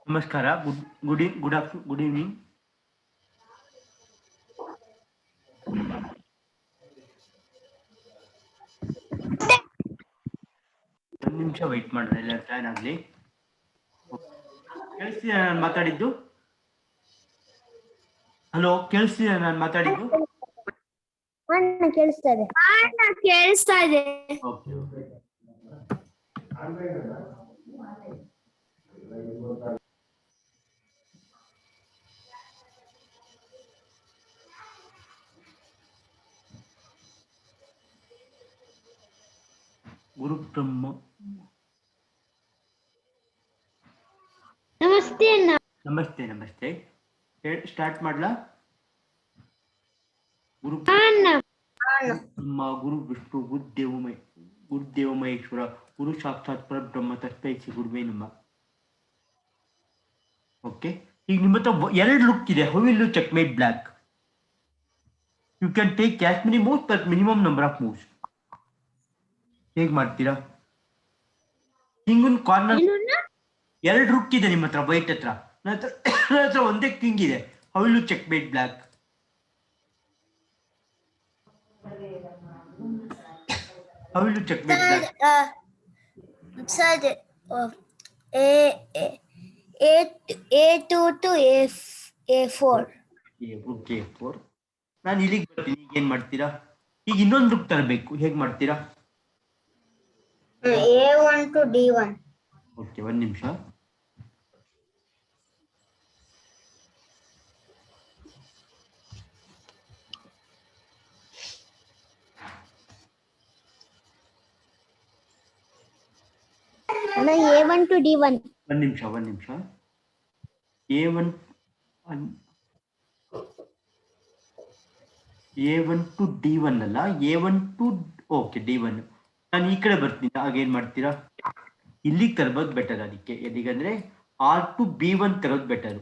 ನಮಸ್ಕಾರ. Good evening. ಒಂದು ನಿಮಿಷ ವೆಯ್ಟ್ ಮಾಡ್ರಿ, ಎಲ್ಲ ಜಾಯ್ನ್ ಆಗಲಿ. ಕೇಳಿಸ್ತಿದೆ ನಾನು ಮಾತಾಡಿದ್ದು? ಹಲೋ, ಕೇಳಿಸ್ತಿದೆ ನಾನು ಮಾತಾಡಿದ್ದು? ಕೇಳಿಸ್ತಾ ಇದೆ. ಓಕೆ. ಗುರು ಬ್ರಹ್ಮ. ನಮಸ್ತೆ ಅಣ್ಣ. ನಮಸ್ತೆ ನಮಸ್ತೆ. ಸ್ಟಾರ್ಟ್ ಮಾಡ್ಲಾ? ಗುರು ಬ್ರಹ್ಮ ಗುರು ವಿಷ್ಣು ಗುರುದೇವ ಮಹೇಶ್ವರ ಗುರು ಸಾಕ್ಷಾತ್ ಪರಬ್ರಹ್ಮ ತಸ್ಮೈ ಶ್ರೀ ಗುರುವೇ ನಮಃ. ಓಕೆ, ಈಗ ನಿಮ್ಮ ಹತ್ರ 2 ಲುಕ್ ಇದೆ. How will you check mate black? You can take as many moves but minimum number of moves. ಹೇಗ್ ಮಾಡ್ತೀರಾ? ಕಿಂಗ್ ಕಾರ್ನರ್ 2 ರುಕ್ ಇದೆ ನಿಮ್ಮ ಹತ್ರ, ವೈಟ್ ಹತ್ರ. ನನ್ನ ಹತ್ರ ಒಂದೇ ಕಿಂಗ್ ಇದೆ. How will you check mate black? How will you check with black? A2 to A4. Okay, 4. ನಾನು ಇಲ್ಲಿಗೆ ಬರ್ತೀನಿ. ಈಗ ಏನ್ ಮಾಡ್ತೀರಾ? ಈಗ ಇನ್ನೊಂದು ರುಕ್ ತರಬೇಕು. ಹೇಗ್ ಮಾಡ್ತೀರಾ? A1 to D1. ಓಕೆ, 1 ನಿಮಿಷ. A1 to D1. 1 ನಿಮಿಷ. A1 to D1 ಅಲ್ಲ, A1 to ಓಕೆ D1. ನಾನು ಈ ಕಡೆ ಬರ್ತೀನಿ. ಆಗೇನ್ ಮಾಡ್ತೀರಾ? ಇಲ್ಲಿಗೆ ತರಬಹುದು ಬೆಟರ್. ಅದಕ್ಕೆ ಎಲ್ಲಿಗಂದ್ರೆ R to B1 ತರೋದು ಬೆಟರ್.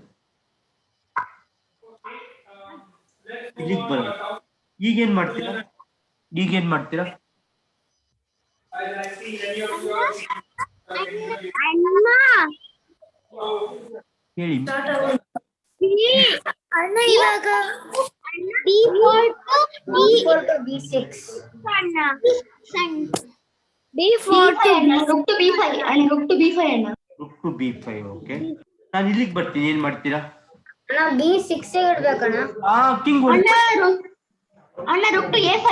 ಇಲ್ಲಿಗೆ ಬರೋದು. ಈಗೇನ್ ಮಾಡ್ತೀರಾ? ಹೇಳಿ. ಅಣ್ಣ ಇವಾಗ D4 to B6. D4 to rook to B5 and rook to B5 ಅಣ್ಣ. rook to B5. ಓಕೆ, ನಾನು ಇಲ್ಲಿಗೆ ಬರ್ತೀನಿ. ಏನ್ ಮಾಡ್ತೀರಾ? ಅಣ್ಣ B6 ಇಡಬೇಕಣ್ಣ. ಕಿಂಗ್ ಅಣ್ಣ rook to A5.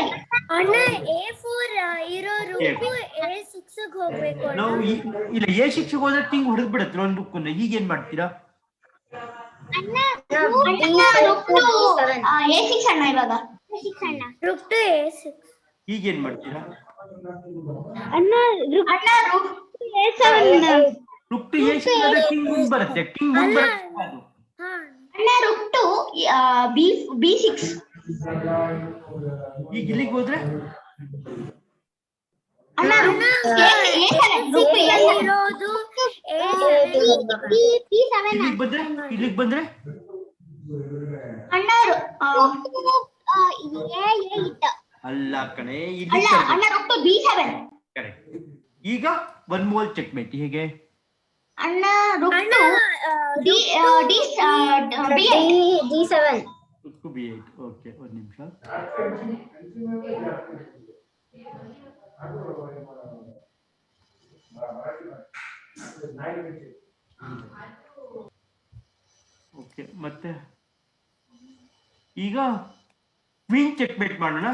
ಅಣ್ಣ A4 ಇರೋ rook A6 ಗೆ ಹೋಗಬೇಕು ಅಣ್ಣ. ನಾವು ಇಲ್ಲ A6 ಗೆ ಹೋದ್ರೆ ಕಿಂಗ್ ಹೊಡೆದು ಬಿಡುತ್ತೆ ಒಂದು ರುಕ್ ಅನ್ನ. ಈಗ ಏನ್ ಮಾಡ್ತೀರಾ? ಅಣ್ಣ rook to A6 ಅಣ್ಣ. ಇವಾಗ rook to A6. ಈಗ ಏನ್ ಮಾಡ್ತೀರಾ? ಅಣ್ಣ rook to A7. rook to A6 ಆದ್ರೆ ಕಿಂಗ್ ಮುಂದೆ ಬರುತ್ತೆ. ಅಣ್ಣ rook to B6. ಈಗ ಇಲ್ಲಿಗೆ ಹೋದ್ರೆ ಅಣ್ಣ rook ಇರೋದು ಇಲ್ಲಿಗೆ ಬಂದ್ರೆ ಅಣ್ಣ ಅಲ್ಲ ಕಣೆ, ಅಣ್ಣ rook to B7. ಕರೆಕ್ಟ್. ಈಗ 1 more ಚೆಕ್ಮೇಟ್. ಹೇಗೆ? ಅಣ್ಣ rook to D7. rook to B8. Okay, 1 ನಿಮಿಷ. ಓಕೆ, ಮತ್ತೆ ಈಗ ಕ್ವೀನ್ ಚೆಕ್ಮೇಟ್ ಮಾಡೋಣ.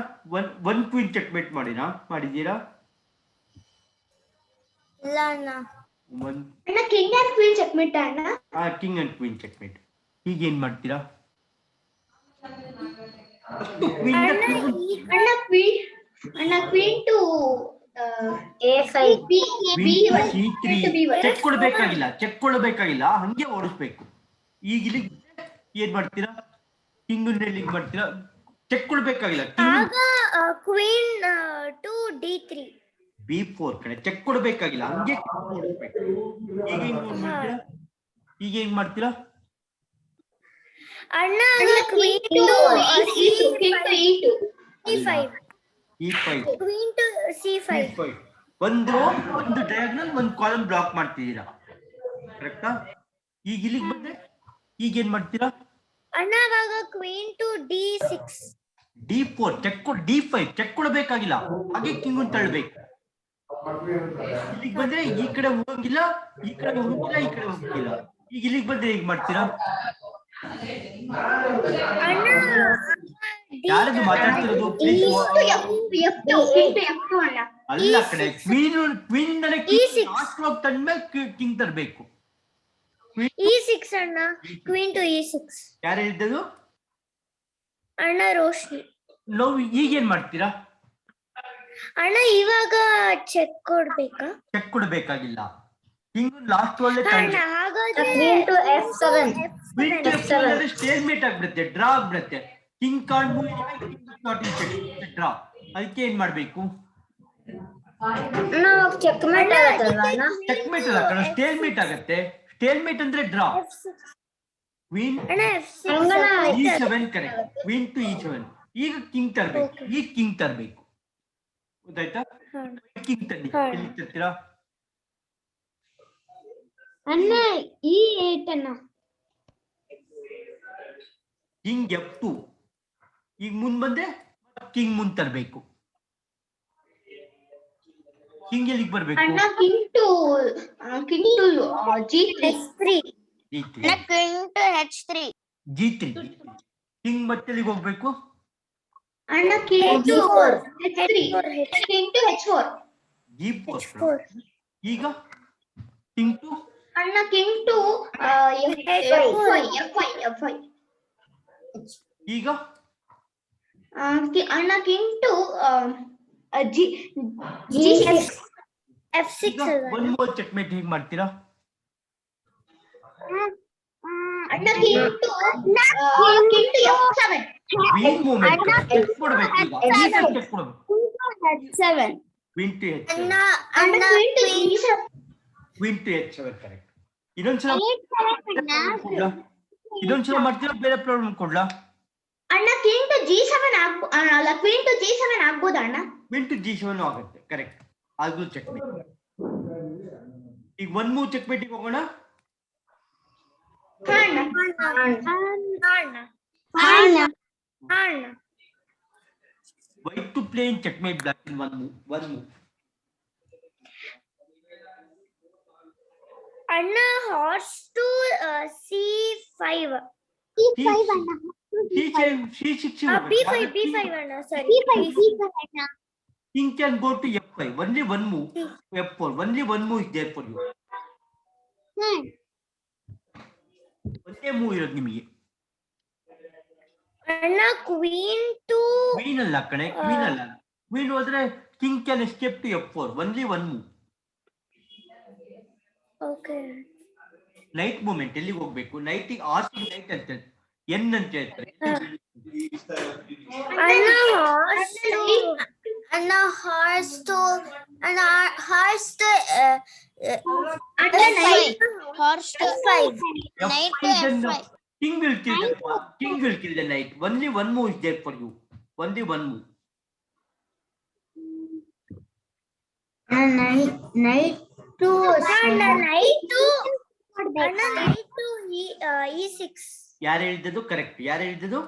ಒನ್ ಕ್ವೀನ್ ಚೆಕ್ಮೇಟ್ ಮಾಡಿದ್ದೀರಾ? ಇಲ್ಲ ಅಣ್ಣ. ಅಣ್ಣ ಕಿಂಗ್ ಅಂಡ್ ಕ್ವೀನ್ ಚೆಕ್ಮೇಟ್ ಅಣ್ಣ. King and queen checkmate. ಈಗ ಏನ್ ಮಾಡ್ತೀರಾ? ಅಣ್ಣ ಕ್ವೀನ್ ಟು A5. ಚೆಕ್ ಕೊಡಬೇಕಾಗಿಲ್ಲ, ಹಂಗೆ ಓಡಿಸ್ಬೇಕು. ಈಗ ಇಲ್ಲಿಗೆ ಏನ್ ಮಾಡ್ತೀರಾ? ಕಿಂಗ್ ಇಲ್ಲಿಗೆ ಮಾಡ್ತೀರಾ? Check ಕೊಡ್ಬೇಕಾಗಿಲ್ಲ. Queen to D3. B4 ಕಡೆ ಚೆಕ್ ಕೊಡಬೇಕಾಗಿಲ್ಲ, ಹಂಗೆ ಓಡಿಸ್ಬೇಕು. ಈಗ ಏನ್ ಮಾಡ್ತೀರಾ? ಅಣ್ಣ queen to E5. Queen to C5. ಒಂದು ಡಯಾಗ್ನಲ್, ಒಂದು ಕಾಲಮ್ ಬ್ಲಾಕ್ ಮಾಡ್ತಿದ್ದೀರಾ. ಕರೆಕ್ಟಾ? ಈಗ ಇಲ್ಲಿಗೆ ಬಂದ್ರೆ ಈಗ ಏನ್ ಮಾಡ್ತೀರಾ? ಅಣ್ಣ ಇವಾಗ queen to D6. D4 check ಕೊಡ್, D5 ಚೆಕ್ ಕೊಡಬೇಕಾಗಿಲ್ಲ, ಹಾಗೆ ಕಿಂಗ್ ತಳ್ಳಬೇಕು. ಇಲ್ಲಿಗೆ ಬಂದ್ರೆ ಈ ಕಡೆ ಹೋಗಂಗಿಲ್ಲ, ಈ ಕಡೆ ಹೋಗಂಗಿಲ್ಲ, ಈ ಕಡೆ ಹೋಗಂಗಿಲ್ಲ. ಈಗ ಇಲ್ಲಿಗೆ ಬಂದ್ರೆ ಹೇಗ್ ಮಾಡ್ತೀರಾ? ಯಾರದು ಮಾತಾಡ್ತಿರೋದು? ಅಲ್ಲ ಕಡೆ ಕ್ವೀನ್ ಲಾಸ್ಟ್ ಹೋಗಿ ತಂದ್ಮೇಲೆ ಕಿಂಗ್ ತರಬೇಕು. E6 ಅಣ್ಣ, ಕ್ವೀನ್ ಟು E6. ಯಾರು ಹೇಳಿದ್ದು? ಅಣ್ಣ ರೋಶ್ನಿ. ನಾವು ಈಗ ಏನ್ ಮಾಡ್ತೀರಾ? ಅಣ್ಣ ಇವಾಗ ಚೆಕ್ ಕೊಡ್ಬೇಕಾ? ಚೆಕ್ ಕೊಡಬೇಕಾಗಿಲ್ಲ, ಕಿಂಗ್ ಲಾಸ್ಟ್ ಒಳ್ಳೆ ಸ್ಟೇಲ್ಮೇಟ್ ಆಗ್ಬಿಡುತ್ತೆ, ಡ್ರಾ ಆಗ್ಬಿಡುತ್ತೆ. King can't move, draw. ಅದಕ್ಕೆ ಏನ್ ಮಾಡ್ಬೇಕು? ಚೆಕ್ಮೇಟ್ ಚೆಕ್ಮೇಟ್ ಅಲ್ಲ ಕಣ, ಸ್ಟೇಲ್ಮೇಟ್ ಆಗತ್ತೆ. ಸ್ಟೇಲ್ಮೇಟ್ ಅಂದ್ರೆ draw. Queen E7 correct, queen to E7. ಈಗ ಕಿಂಗ್ ತರಬೇಕು, ಈಗ ಕಿಂಗ್ ತರಬೇಕು, ಗೊತ್ತಾಯ್ತಾ? ಕಿಂಗ್ ತನ್ನಿ, ಎಲ್ಲಿ ತರ್ತೀರಾ? ಅಣ್ಣ E8 ಅಣ್ಣ. King F2. ಈಗ ಮುಂದ್ ಬಂದ್ರೆ ಕಿಂಗ್ ಮುಂದ್ ತರಬೇಕು. ಕಿಂಗ್ ಎಲ್ಲಿಗೆ ಬರ್ಬೇಕು? ಅಣ್ಣ king to G3. G3. King to H3. G3. King ಮತ್ತೆ ಎಲ್ಲಿಗೆ ಹೋಗ್ಬೇಕು? ಅಣ್ಣ king to H3. King to H4. G4. ಈಗ ಕಿಂಗ್ ಟು ಅಣ್ಣ ಕಿಂಗ್ ಟು F5. ಈಗ ಅಣ್ಣ king to G6. F6. One more checkmate ಹೇಗೆ ಮಾಡ್ತೀರಾ? ಅಣ್ಣ king to F7. Queen movement check ಕೊಡಬೇಕು. ಈಗ ಚೆಕ್ ಕೊಡಬೇಕು. H7. Queen to H7. ಅಣ್ಣ ಕ್ವೀನ್ ಟು H7 ಕರೆಕ್ಟ್. ಇದೊಂದ್ಸಲ ಮಾಡ್ತೀರಾ, ಬೇರೆ ಪ್ರಾಬ್ಲಮ್ ಕೊಡ್ಲಾ? ಅಣ್ಣ ಕಿಂಗ್ ಟು G7 ಅಲ್ಲ, ಕ್ವೀನ್ ಟು G7 ಆಗ್ಬೋದಾ ಅಣ್ಣ? ಕ್ವೀನ್ ಟು G7 ಆಗುತ್ತೆ, ಕರೆಕ್ಟ್. ಅದು ಚೆಕ್ಮೇಟ್. ಈಗ ಒನ್ ಮೂವ್ ಚೆಕ್ಮೇಟಿಗೆ ಹೋಗೋಣ. White to play in checkmate black in one move. ಅಣ್ಣ ಹಾರ್ಸ್ ಟು C5. C5 ಅಣ್ಣ. C6 B5 ಅಣ್ಣ, ಸರಿ. King can go to F5. Only one move. F4. Only one move is there for you. ಒಂದೇ move ಇರೋದು ನಿಮಗೆ. ಅಣ್ಣ queen to queen ಅಲ್ಲ ಕಣೆ, ಕ್ವೀನ್ ಅಲ್ಲ. ಕ್ವೀನ್ ಹೋದ್ರೆ king can escape to F4. Only one move. Okay. Knight movement ಎಲ್ಲಿಗೆ ಹೋಗ್ಬೇಕು? ನೈಟಿಗೆ ಆರ್ಸ್ ನೈಟ್ ಅಂತ ಎನ್ ಅಂತ ಹೇಳ್ತಾರೆ. ಅಣ್ಣ horse to King will kill the pawn. King will kill the knight. Only one move is there for you. Only one move. Knight to E6. ಯಾರು ಹೇಳಿದ್ದು? Correct. ಯಾರು ಹೇಳಿದ್ದು?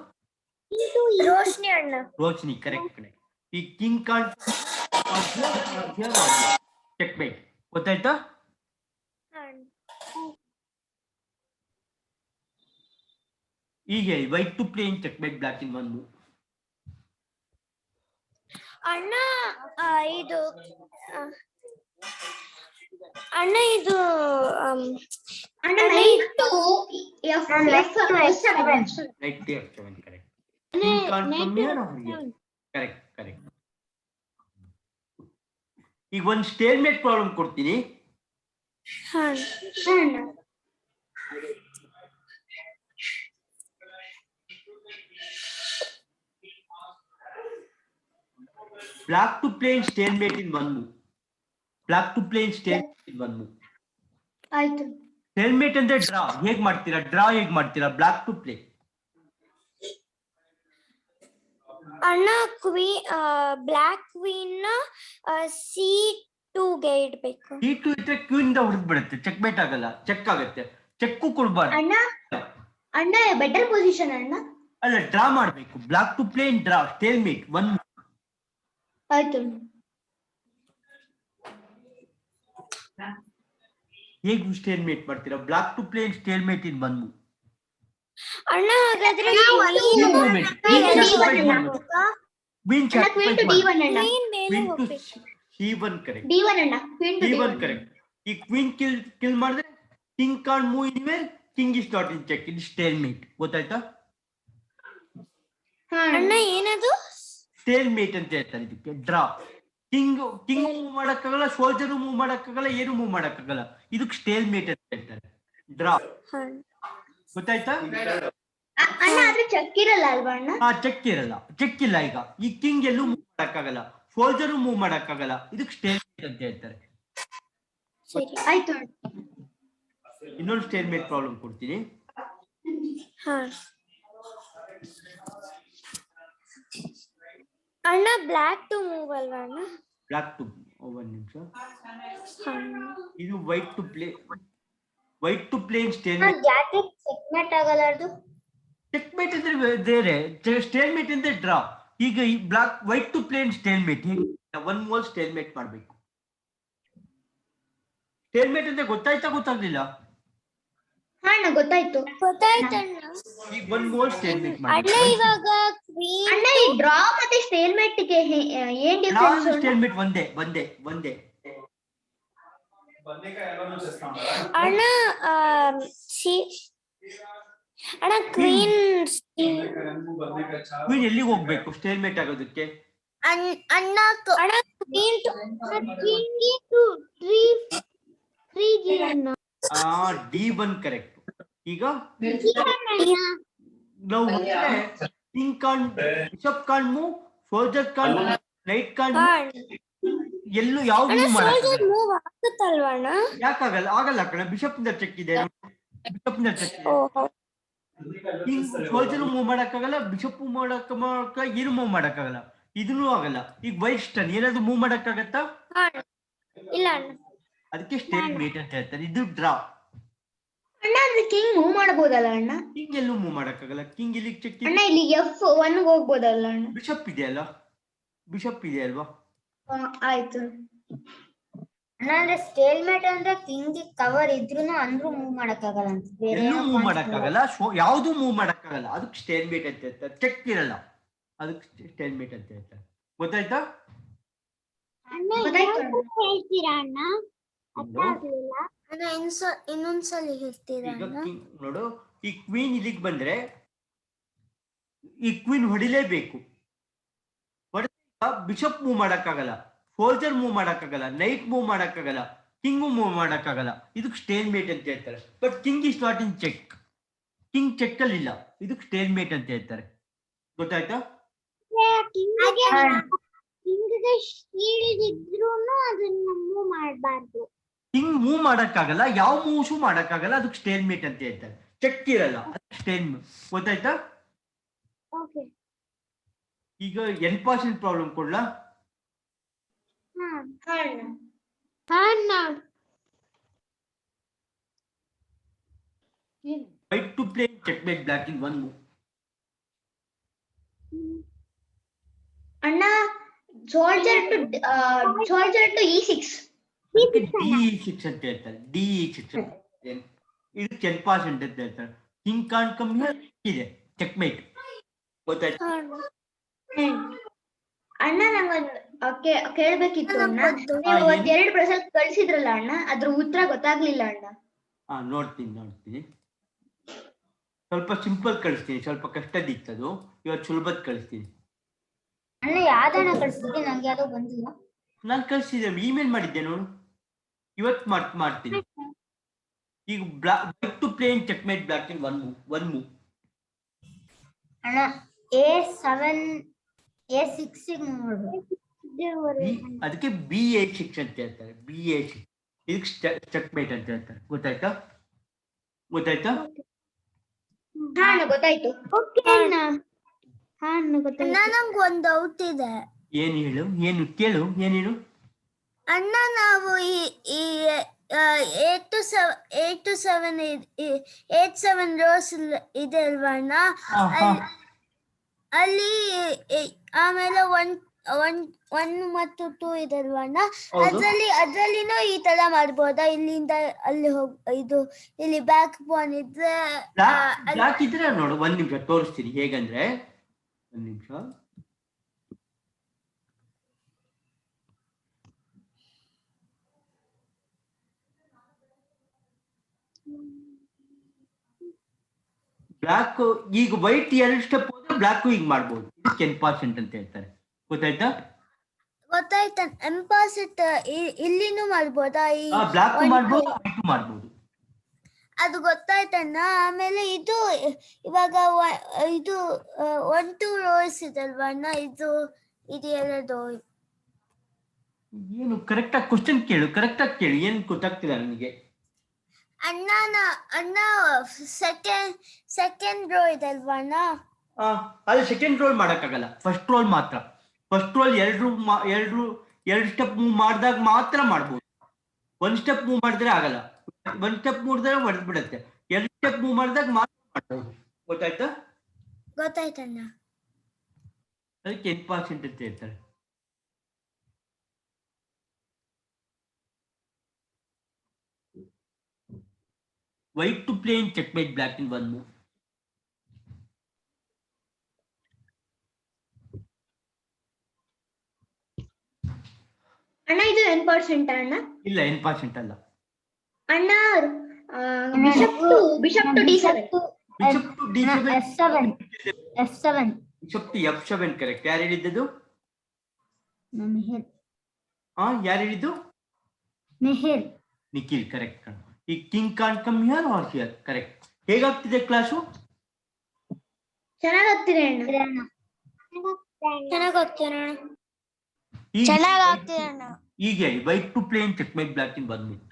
ರೋಶ್ನಿ ಅಣ್ಣ. ರೋಶ್ನಿ ಕರೆಕ್ಟ್ ಕಣೆ. ಈ ಕಿಂಗ್ ಕಾಂಟ್ ಚೆಕ್ಮೇಟ್, ಗೊತ್ತಾಯ್ತಾ? ಈಗ ಹೇಳಿ, white to play in checkmate black in one move. ಅಣ್ಣ ಇದು Knight to F7 correct. King can't come here or here. Correct. ಈಗ ಒಂದು ಸ್ಟೇಲ್ಮೇಟ್ ಪ್ರಾಬ್ಲಮ್ ಕೊಡ್ತೀನಿ. Black to play in stalemate in one move. ಆಯ್ತು. ಸ್ಟೇಲ್ಮೇಟ್ ಅಂದ್ರೆ ಡ್ರಾ. ಹೇಗ್ ಮಾಡ್ತೀರಾ? Black to play. ಅಣ್ಣ ಬ್ಲಾಕ್ ಕ್ವೀನ್ C2 D2ಗೆ ಇಡ್ಬೇಕು. D2 ಇದ್ರೆ ಕ್ವೀನ್ ಇಂದ ಹೊರಗೆ ಬಿಡುತ್ತೆ, ಚೆಕ್ ಮೇಟ್ ಆಗಲ್ಲ, ಚೆಕ್ ಆಗುತ್ತೆ. ಚೆಕ್ಕು ಕೊಡ್ಬಾರ್ದು ಅಣ್ಣ ಬೆಟರ್ ಪೊಸಿಷನ್ ಅಣ್ಣ. ಅಲ್ಲ, ಡ್ರಾ ಮಾಡ್ಬೇಕು. Black to play draw, stalemate one. ಆಯ್ತು. ಹೇಗೆ ಸ್ಟೇಲ್ ಮೇಟ್ ಮಾಡ್ತೀರಾ? Black to play stalemate in one move. ಅಣ್ಣ ಹಾಗಾದ್ರೆ ಈ ಕ್ವೀನ್ ಕಿಲ್ ಮಾಡಿದ್ರೆ king can't move anywhere, king is not in check, in stale mate. ಗೊತ್ತಾಯ್ತಾ? ಅಣ್ಣ ಏನದು ಸ್ಟೇಲ್ ಮೇಟ್ ಅಂತ ಹೇಳ್ತಾರೆ ಇದಕ್ಕೆ. ಡ್ರಾ, ಕಿಂಗ್ ಮೂವ್ ಮಾಡಕ್ಕಾಗಲ್ಲ, ಸೋಲ್ಜರ್ ಮೂವ್ ಮಾಡಕ್ಕಾಗಲ್ಲ, ಏನು ಮೂವ್ ಮಾಡಕ್ಕಾಗಲ್ಲ. ಇದಕ್ಕೆ ಸ್ಟೇಲ್ ಮೇಟ್ ಅಂತ ಹೇಳ್ತಾರೆ, ಡ್ರಾ. ಗೊತ್ತಾಯ್ತಾ? ಚೆಕ್ ಇರಲ್ಲ ಅಲ್ವಾ ಅಣ್ಣ? ಚೆಕ್ ಇರಲ್ಲ, ಚೆಕ್ ಇಲ್ಲ. ಈಗ ಈ ಕಿಂಗ್ ಎಲ್ಲೂ ಮೂವ್ ಮಾಡಕ್ಕಾಗಲ್ಲ, ಸೋಲ್ಜರ್ ಮೂವ್ ಮಾಡಕ್ಕಾಗಲ್ಲ. ಇದಕ್ಕೆ ಸ್ಟೇಲ್ ಮೇಟ್ ಅಂತ ಹೇಳ್ತಾರೆ. ಆಯ್ತು. ಇನ್ನೊಂದು ಸ್ಟೇಲ್ ಮೇಟ್ ಪ್ರಾಬ್ಲಮ್ ಕೊಡ್ತೀನಿ. ಅಣ್ಣ ಬ್ಲಾಕ್ ಟು ಮೂವ್ ಅಲ್ವಾ ಅಣ್ಣ? ಬ್ಲಾಕ್ ಟು, ಒಂದು ನಿಮಿಷ. ಇದು white to play, white to play stalemate. ಯಾಕೆ ಚೆಕ್ ಮೇಟ್ ಆಗಲ್ಲ ಅದು? ಚೆಕ್ ಮೇಟ್ ಅಂದ್ರೆ ಬೇರೆ, ಸ್ಟೇಲ್ ಮೇಟ್ ಅಂದ್ರೆ ಡ್ರಾ. ಈಗ ಈ black white to play stalemate, one move stalemate ಮಾಡ್ಬೇಕು. ಸ್ಟೇಲ್ ಮೇಟ್ ಅಂದ್ರೆ ಗೊತ್ತಾಯ್ತಾ ಗೊತ್ತಾಗ್ಲಿಲ್ಲ? ಗೊತ್ತಾಯ್ತು. ಈಗ ಒನ್ ಮೂವ್ ಸ್ಟೇಲ್ ಮೇಟ್ ಮಾಡಿ. ಅಣ್ಣ ಇವಾಗ ಅಣ್ಣ ಈ ಡ್ರಾ ಮತ್ತೆ ಸ್ಟೇಲ್ ಮೇಟ್ ಗೆ ಏನ್ ಡಿಫರೆನ್ಸ್? ಸ್ಟೇಲ್ ಮೇಟ್ ಒಂದೇ ಒಂದೇ ಒಂದೇ. ಅಣ್ಣ ಅಣ್ಣ ಕ್ವೀನ್ ಎಲ್ಲಿಗೆ ಹೋಗ್ಬೇಕು ಸ್ಟೇಲ್ ಮೇಟ್ ಆಗೋದಕ್ಕೆ? ಅಣ್ಣ ಕ್ವೀನ್ ಟು D1 ಕರೆಕ್ಟ್. ಈಗ ನಾವು king can't, bishop can't move, soldier can't, night can't, ಎಲ್ಲೂ ಯಾವ್ದು ಮೂವ್ ಆಗುತ್ತಲ್ವಾ ಅಣ್ಣ? ಯಾಕಾಗಲ್ಲ? ಆಗಲ್ಲ ಕಣ, ಬಿಷಪ್ ಇಂದ ಚೆಕ್ ಇದೆ, ಬಿಷಪ್ ಇಂದ ಚೆಕ್ ಇದೆ. ಕಿಂಗ್ ಸೋಲ್ಜರ್ ಮೂವ್ ಮಾಡಕ್ಕಾಗಲ್ಲ, ಬಿಷಪ್ ಮೂವ್ ಮಾಡಕ್ಕ ಏನು ಮೂವ್ ಮಾಡಕ್ಕಾಗಲ್ಲ, ಇದನ್ನೂ ಆಗಲ್ಲ. ಈಗ ವೈಟ್ ಸ್ಟನ್ ಏನಾದ್ರು ಮೂವ್ ಮಾಡಕ್ಕಾಗತ್ತಾ? ಇಲ್ಲ ಅಣ್ಣ. ಅದಕ್ಕೆ ಸ್ಟೇಲ್ ಮೇಟ್ ಅಂತ ಹೇಳ್ತಾರೆ. ಇದು ಡ್ರಾ. ಅಣ್ಣ ಅಂದ್ರೆ ಕಿಂಗ್ ಮೂವ್ ಮಾಡಬಹುದಲ್ಲ ಅಣ್ಣ? ಕಿಂಗ್ ಎಲ್ಲೂ ಮೂವ್ ಮಾಡಕ್ಕಾಗಲ್ಲ. ಕಿಂಗ್ ಇಲ್ಲಿ ಚೆಕ್ ಅಣ್ಣ, ಇಲ್ಲಿ F1 ಗೆ ಹೋಗಬಹುದಲ್ಲ ಅಣ್ಣ? ಬಿಷಪ್ ಇದೆಯಲ್ಲ, ಬಿಷಪ್ ಇದೆ ಅಲ್ವಾ? ಆಯ್ತು. ಅಣ್ಣ ಅಂದ್ರೆ ಸ್ಟೇಲ್ ಮೇಟ್ ಅಂದ್ರೆ ಕಿಂಗ್ ಕವರ್ ಇದ್ರೂನು ಅಂದ್ರೂ ಮೂವ್ ಮಾಡಕ್ಕಾಗಲ್ಲ ಅಂತ. ಎಲ್ಲೂ ಮೂವ್ ಮಾಡಕ್ಕಾಗಲ್ಲ, ಯಾವ್ದು ಮೂವ್ ಮಾಡಕ್ಕಾಗಲ್ಲ. ಅದಕ್ಕೆ ಸ್ಟೇಲ್ ಮೇಟ್ ಅಂತ ಹೇಳ್ತಾರೆ. ಚೆಕ್ ಇರಲ್ಲ, ಅದಕ್ಕೆ ಸ್ಟೇಲ್ ಮೇಟ್ ಅಂತ ಹೇಳ್ತಾರೆ. ಗೊತ್ತಾಯ್ತಾ? ಹೇಳ್ತೀರಾ ಅಣ್ಣ? ಇನ್ನೊಂದ್ಸಲಿ ಹೇಳ್ತೀರಾ? ನೋಡು, ಈ ಕ್ವೀನ್ ಇಲ್ಲಿಗೆ ಬಂದ್ರೆ ಈ ಕ್ವೀನ್ ಹೊಡಿಲೇಬೇಕು. ಬಿಷಪ್ ಮೂವ್ ಮಾಡಕ್ಕಾಗಲ್ಲ, ಸೋಲ್ಜರ್ ಮೂವ್ ಮಾಡಕ್ಕಾಗಲ್ಲ, ನೈಟ್ ಮೂವ್ ಮಾಡಕ್ಕಾಗಲ್ಲ, ಕಿಂಗ್ ಮೂವ್ ಮಾಡಕ್ಕಾಗಲ್ಲ. ಇದಕ್ಕೆ ಸ್ಟೇಲ್ ಮೇಟ್ ಅಂತ ಹೇಳ್ತಾರೆ. But king is not in check, king check ಅಲ್ಲಿ ಇಲ್ಲ. ಇದಕ್ಕೆ ಸ್ಟೇಲ್ ಮೇಟ್ ಅಂತ ಹೇಳ್ತಾರೆ. ಗೊತ್ತಾಯ್ತಾ? ಕಿಂಗ್ ಮೂವ್ ಮಾಡಕ್ಕಾಗಲ್ಲ, ಯಾವ ಮೂವ್ಸು ಮಾಡಕ್ಕಾಗಲ್ಲ. ಅದಕ್ಕೆ ಸ್ಟೇಲ್ ಮೇಟ್ ಅಂತ ಹೇಳ್ತಾರೆ. ಚೆಕ್ ಇರಲ್ಲ, ಸ್ಟೇಲ್ ಮೇಟ್. ಗೊತ್ತಾಯ್ತಾ? ಈಗ N% ಪ್ರಾಬ್ಲಮ್ ಕೊಡ್ಲಾ? White to play check mate black in one move. ಅಣ್ಣ ಸೋಲ್ಜರ್ ಟು E6. D6 ಅಂತ ಹೇಳ್ತಾರೆ. D6 ಇದು 10% ಅಂತ ಹೇಳ್ತಾರೆ. ಕಿಂಗ್ ಕಾಂಟ್ ಕಮ್ ಹಿಯರ್ ಇದೆ, ಚೆಕ್ ಮೇಟ್. ಗೊತ್ತಾಯ್ತು? ಅಣ್ಣ ನಂಗೊಂದು ಕೇಳ್ಬೇಕಿತ್ತು ಅಣ್ಣ. ನೀವು 2 ಪ್ರಶ್ನೆ ಕಳ್ಸಿದ್ರಲ್ಲ ಅಣ್ಣ, ಅದ್ರ ಉತ್ತರ ಗೊತ್ತಾಗ್ಲಿಲ್ಲ ಅಣ್ಣ. ನೋಡ್ತೀನಿ. ಸ್ವಲ್ಪ ಸಿಂಪಲ್ ಕಳಿಸ್ತೀನಿ, ಸ್ವಲ್ಪ ಕಷ್ಟದಿತ್ತದು. ಇವತ್ತು ಸುಲಭದ್ ಕಳಿಸ್ತೀನಿ. ಅಣ್ಣ ಯಾವ್ದಣ್ಣ ಕಳ್ಸಿದ್ರಿ? ನಂಗೆ ಯಾವ್ದೋ ಬಂದಿಲ್ಲ. ನಾನು ಕಳ್ಸಿದ್ದೆ, ಇಮೇಲ್ ಮಾಡಿದ್ದೆ ನೋಡು. ಇವತ್ತು ಮಾಡ್ತೀನಿ. ಈಗ black to play in check mate black in one move. ಅಣ್ಣ A7 A6 ನೋಡ್ಬೇಕು. ಅದಕ್ಕೆ B8 ಅಂತ ಹೇಳ್ತಾರೆ. B8 ಇದಕ್ಕೆ ಚೆಕ್ ಮೇಟ್ ಅಂತ ಹೇಳ್ತಾರೆ. ಗೊತ್ತಾಯ್ತಾ? ಗೊತ್ತಾಯ್ತು. ನಂಗೆ ಒಂದು ಡೌಟ್ ಇದೆ. ಏನು ಹೇಳು, ಏನು ಕೇಳು, ಏನೇನು? ಅಣ್ಣ ನಾವು ಈ 8 to 7 8 7 ರೋಸ್ ಇದೆ ಅಲ್ವಾ ಅಣ್ಣ, ಅಲ್ಲಿ ಆಮೇಲೆ 1 ಮತ್ತು 2 ಇದೆ ಅಲ್ವಾ ಅಣ್ಣ, ಅದ್ರಲ್ಲಿನೂ ಈ ತರ ಮಾಡ್ಬೋದಾ? ಇಲ್ಲಿಂದ ಅಲ್ಲಿ ಇದು ಇಲ್ಲಿ ಬ್ಯಾಕ್ ಬೋನ್ ಇದ್ರೆ ಬ್ಲಾಕ್ ಇದ್ರೆ ನೋಡು, ಒಂದ್ ನಿಮಿಷ ತೋರಿಸ್ತೀನಿ ಹೇಗಂದ್ರೆ. ಒಂದ್ ನಿಮಿಷ. ಬ್ಲಾಕ್ ಈಗ ವೈಟ್ 2 ಸ್ಟೆಪ್ ಹೋದ್ರೆ ಬ್ಲಾಕ್ ಈಗ ಮಾಡ್ಬೋದು. 10% ಅಂತ ಹೇಳ್ತಾರೆ. ಗೊತ್ತಾಯ್ತಾ? ಗೊತ್ತಾಯ್ತಾ? ಎಂಪಾಸಿಟ್ ಇಲ್ಲಿನೂ ಮಾಡ್ಬೋದಾ? ಬ್ಲಾಕ್ ಮಾಡ್ಬೋದು, ವೈಟ್ ಮಾಡ್ಬೋದು. ಅದು ಗೊತ್ತಾಯ್ತಣ್ಣ. ಆಮೇಲೆ ಇದು ಇವಾಗ ಇದು 1 2 ರೋಸ್ ಇದಲ್ವಾ ಅಣ್ಣ, ಇದು ಎಲ್ಲದು ಏನು ಕರೆಕ್ಟ್ ಆಗಿ ಕ್ವಶನ್ ಕೇಳು, ಕರೆಕ್ಟ್ ಆಗಿ ಕೇಳು, ಏನ್ ಗೊತ್ತಾಗ್ತಿಲ್ಲ ನನಗೆ. ಅಣ್ಣ ಸೆಕೆಂಡ್ ರೋ ಇದಲ್ವಾ ಅಣ್ಣ, ಅದು ಸೆಕೆಂಡ್ ರೋಲ್ ಮಾಡಕ್ಕಾಗಲ್ಲ, ಫಸ್ಟ್ ರೋಲ್ ಮಾತ್ರ. ಫಸ್ಟ್ ರೋಲ್ 2 ಸ್ಟೆಪ್ ಮೂವ್ ಮಾಡಿದಾಗ ಮಾತ್ರ ಮಾಡ್ಬೋದು. 1 ಸ್ಟೆಪ್ ಮೂವ್ ಮಾಡಿದ್ರೆ ಆಗಲ್ಲ. 1 ಸ್ಟೆಪ್ ಮೂಡಿದ್ರೆ ಹೊಡೆದ್ ಬಿಡುತ್ತೆ. 2 ಸ್ಟೆಪ್ ಮೂವ್ ಮಾಡಿದಾಗ ಮಾತ್ರ ಮಾಡ್ಬೋದು. ಗೊತ್ತಾಯ್ತಾ? ಗೊತ್ತಾಯ್ತಣ್ಣ. ಅದಕ್ಕೆ 10% ಅಂತ ಹೇಳ್ತಾರೆ. White to play in checkmate black in 1 move. ಅಣ್ಣ ಇದು 10% ಅಣ್ಣ? ಇಲ್ಲ, 10% ಅಲ್ಲ ಅಣ್ಣ. Bishop to d7. Bishop to d7 f7. Bishop to f7 correct. ಯಾರು ಹೇಳಿದ್ದು? ಮಿಹಿರ್. ಯಾರು ಹೇಳಿದ್ದು? ನಿಖಿಲ್ ಕರೆಕ್ಟ್. ಈ king can't come here or here correct. ಹೇಗಾಗ್ತಿದೆ ಕ್ಲಾಸು? ಚೆನ್ನಾಗಾಗ್ತಿದೆ ಅಣ್ಣ. ಚೆನ್ನಾಗಾಗ್ತಿದೆ ಅಣ್ಣ. ಈಗ white to play in checkmate black in 1 move.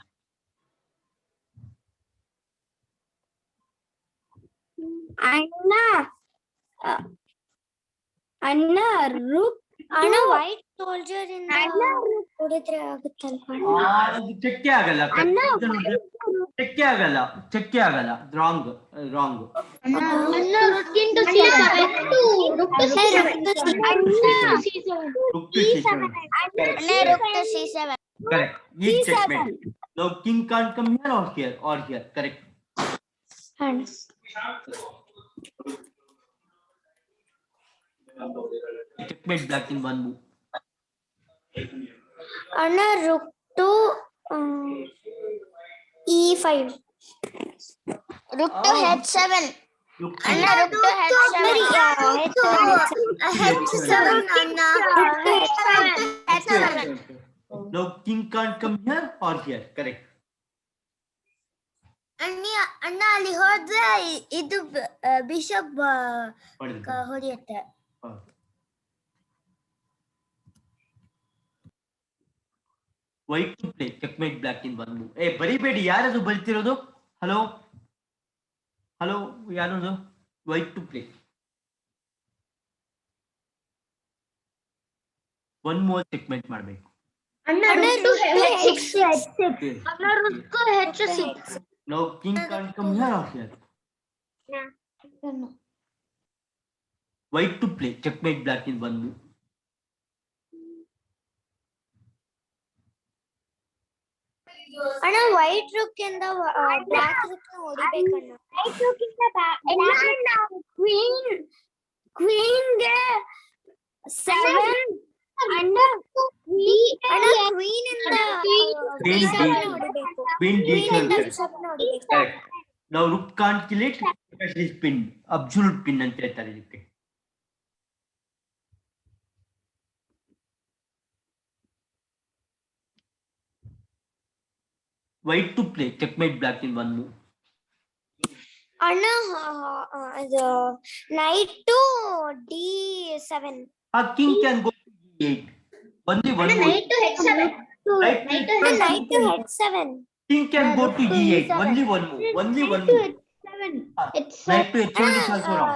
ಅಣ್ಣ ರೂಕ್ ಅಣ್ಣ ವೈಟ್ ಸೋಲ್ಜರ್ ಇಂದ ಹೊಡೆದ್ರೆ ಆಗುತ್ತಲ್ವಾ? ಅದು ಚೆಕ್ಕೆ ಆಗಲ್ಲ, ಚೆಕ್ಕೆ ಆಗಲ್ಲ. ರಾಂಗ್. ಅಣ್ಣ rook into c7. Rook to c7. Correct. ಈ checkmate. Now king can't come here or here correct. Checkmate black in 1 move. ಅಣ್ಣ rook to e5. Rook to h7. ಅಣ್ಣ ರೂಕ್ ಟು h7 ಅಣ್ಣ. Now king can't come here or here correct. ಅಣ್ಣ ಅಲ್ಲಿ ಹೋದ್ರೆ ಇದು bishop ಹೊಡೆಯುತ್ತೆ. White to play checkmate black in 1 move. ಬರಿಬೇಡಿ, ಯಾರದು ಬರಿತಿರೋದು? ಹಲೋ ಯಾರದು? White to play 1 move checkmate ಮಾಡಬೇಕು. ಅಣ್ಣ ರೂಕ್ ಟು h6. ಅಣ್ಣ rook to h6. Now king can't come here or here. White to play checkmate black in 1 move. ಅಣ್ಣ white rook ಇಂದ block rook ಹೊಡಿಬೇಕಣ್ಣ. White rook ಇಂದ queen ಗೆ 7 ಅಣ್ಣ queen ಇಂದ Queen d7 correct. Now rook can't kill it because it is pinned. Absolute pin ಅಂತ ಹೇಳ್ತಾರೆ ಇದಕ್ಕೆ. White to play checkmate black in 1 move. ಅಣ್ಣ ಅದು knight to d7. King can go to e8. Only 1 move. Knight to h7. Knight to h7. King can go to e8. Only 1 move. Knight to h1 is also wrong.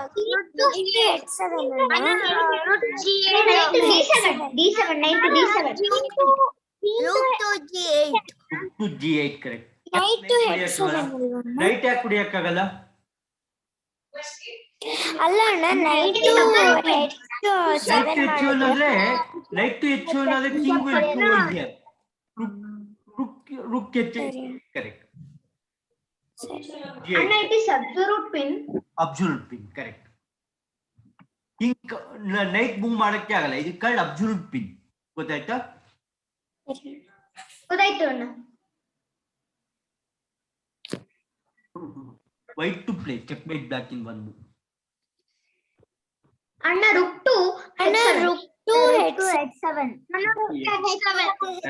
d7. Knight to d7. rook to g8. rook to g8 correct. Knight to h7 ಅಲ್ವಾ? Night ಯಾಕೆ ಕುಡಿಯಕ್ಕಾಗಲ್ಲ? ಅಲ್ಲ ಅಣ್ಣ, knight to h7 ಅಂದ್ರೆ night to h1 ಅಂದ್ರೆ king will go here. rook h8 correct. ಅಣ್ಣ it is absolute pin. Absolute pin correct. King knight move ಮಾಡಕ್ಕೆ ಆಗಲ್ಲ, ಇದು ಕರ್ಡ್ ಅಬ್ಸಲ್ಯೂಟ್ ಪಿನ್. ಗೊತ್ತಾಯ್ತಾ? ಗೊತ್ತಾಯ್ತು ಅಣ್ಣ. White to play checkmate black in 1 move. ಅಣ್ಣ rook to ಅಣ್ಣ h7. rook to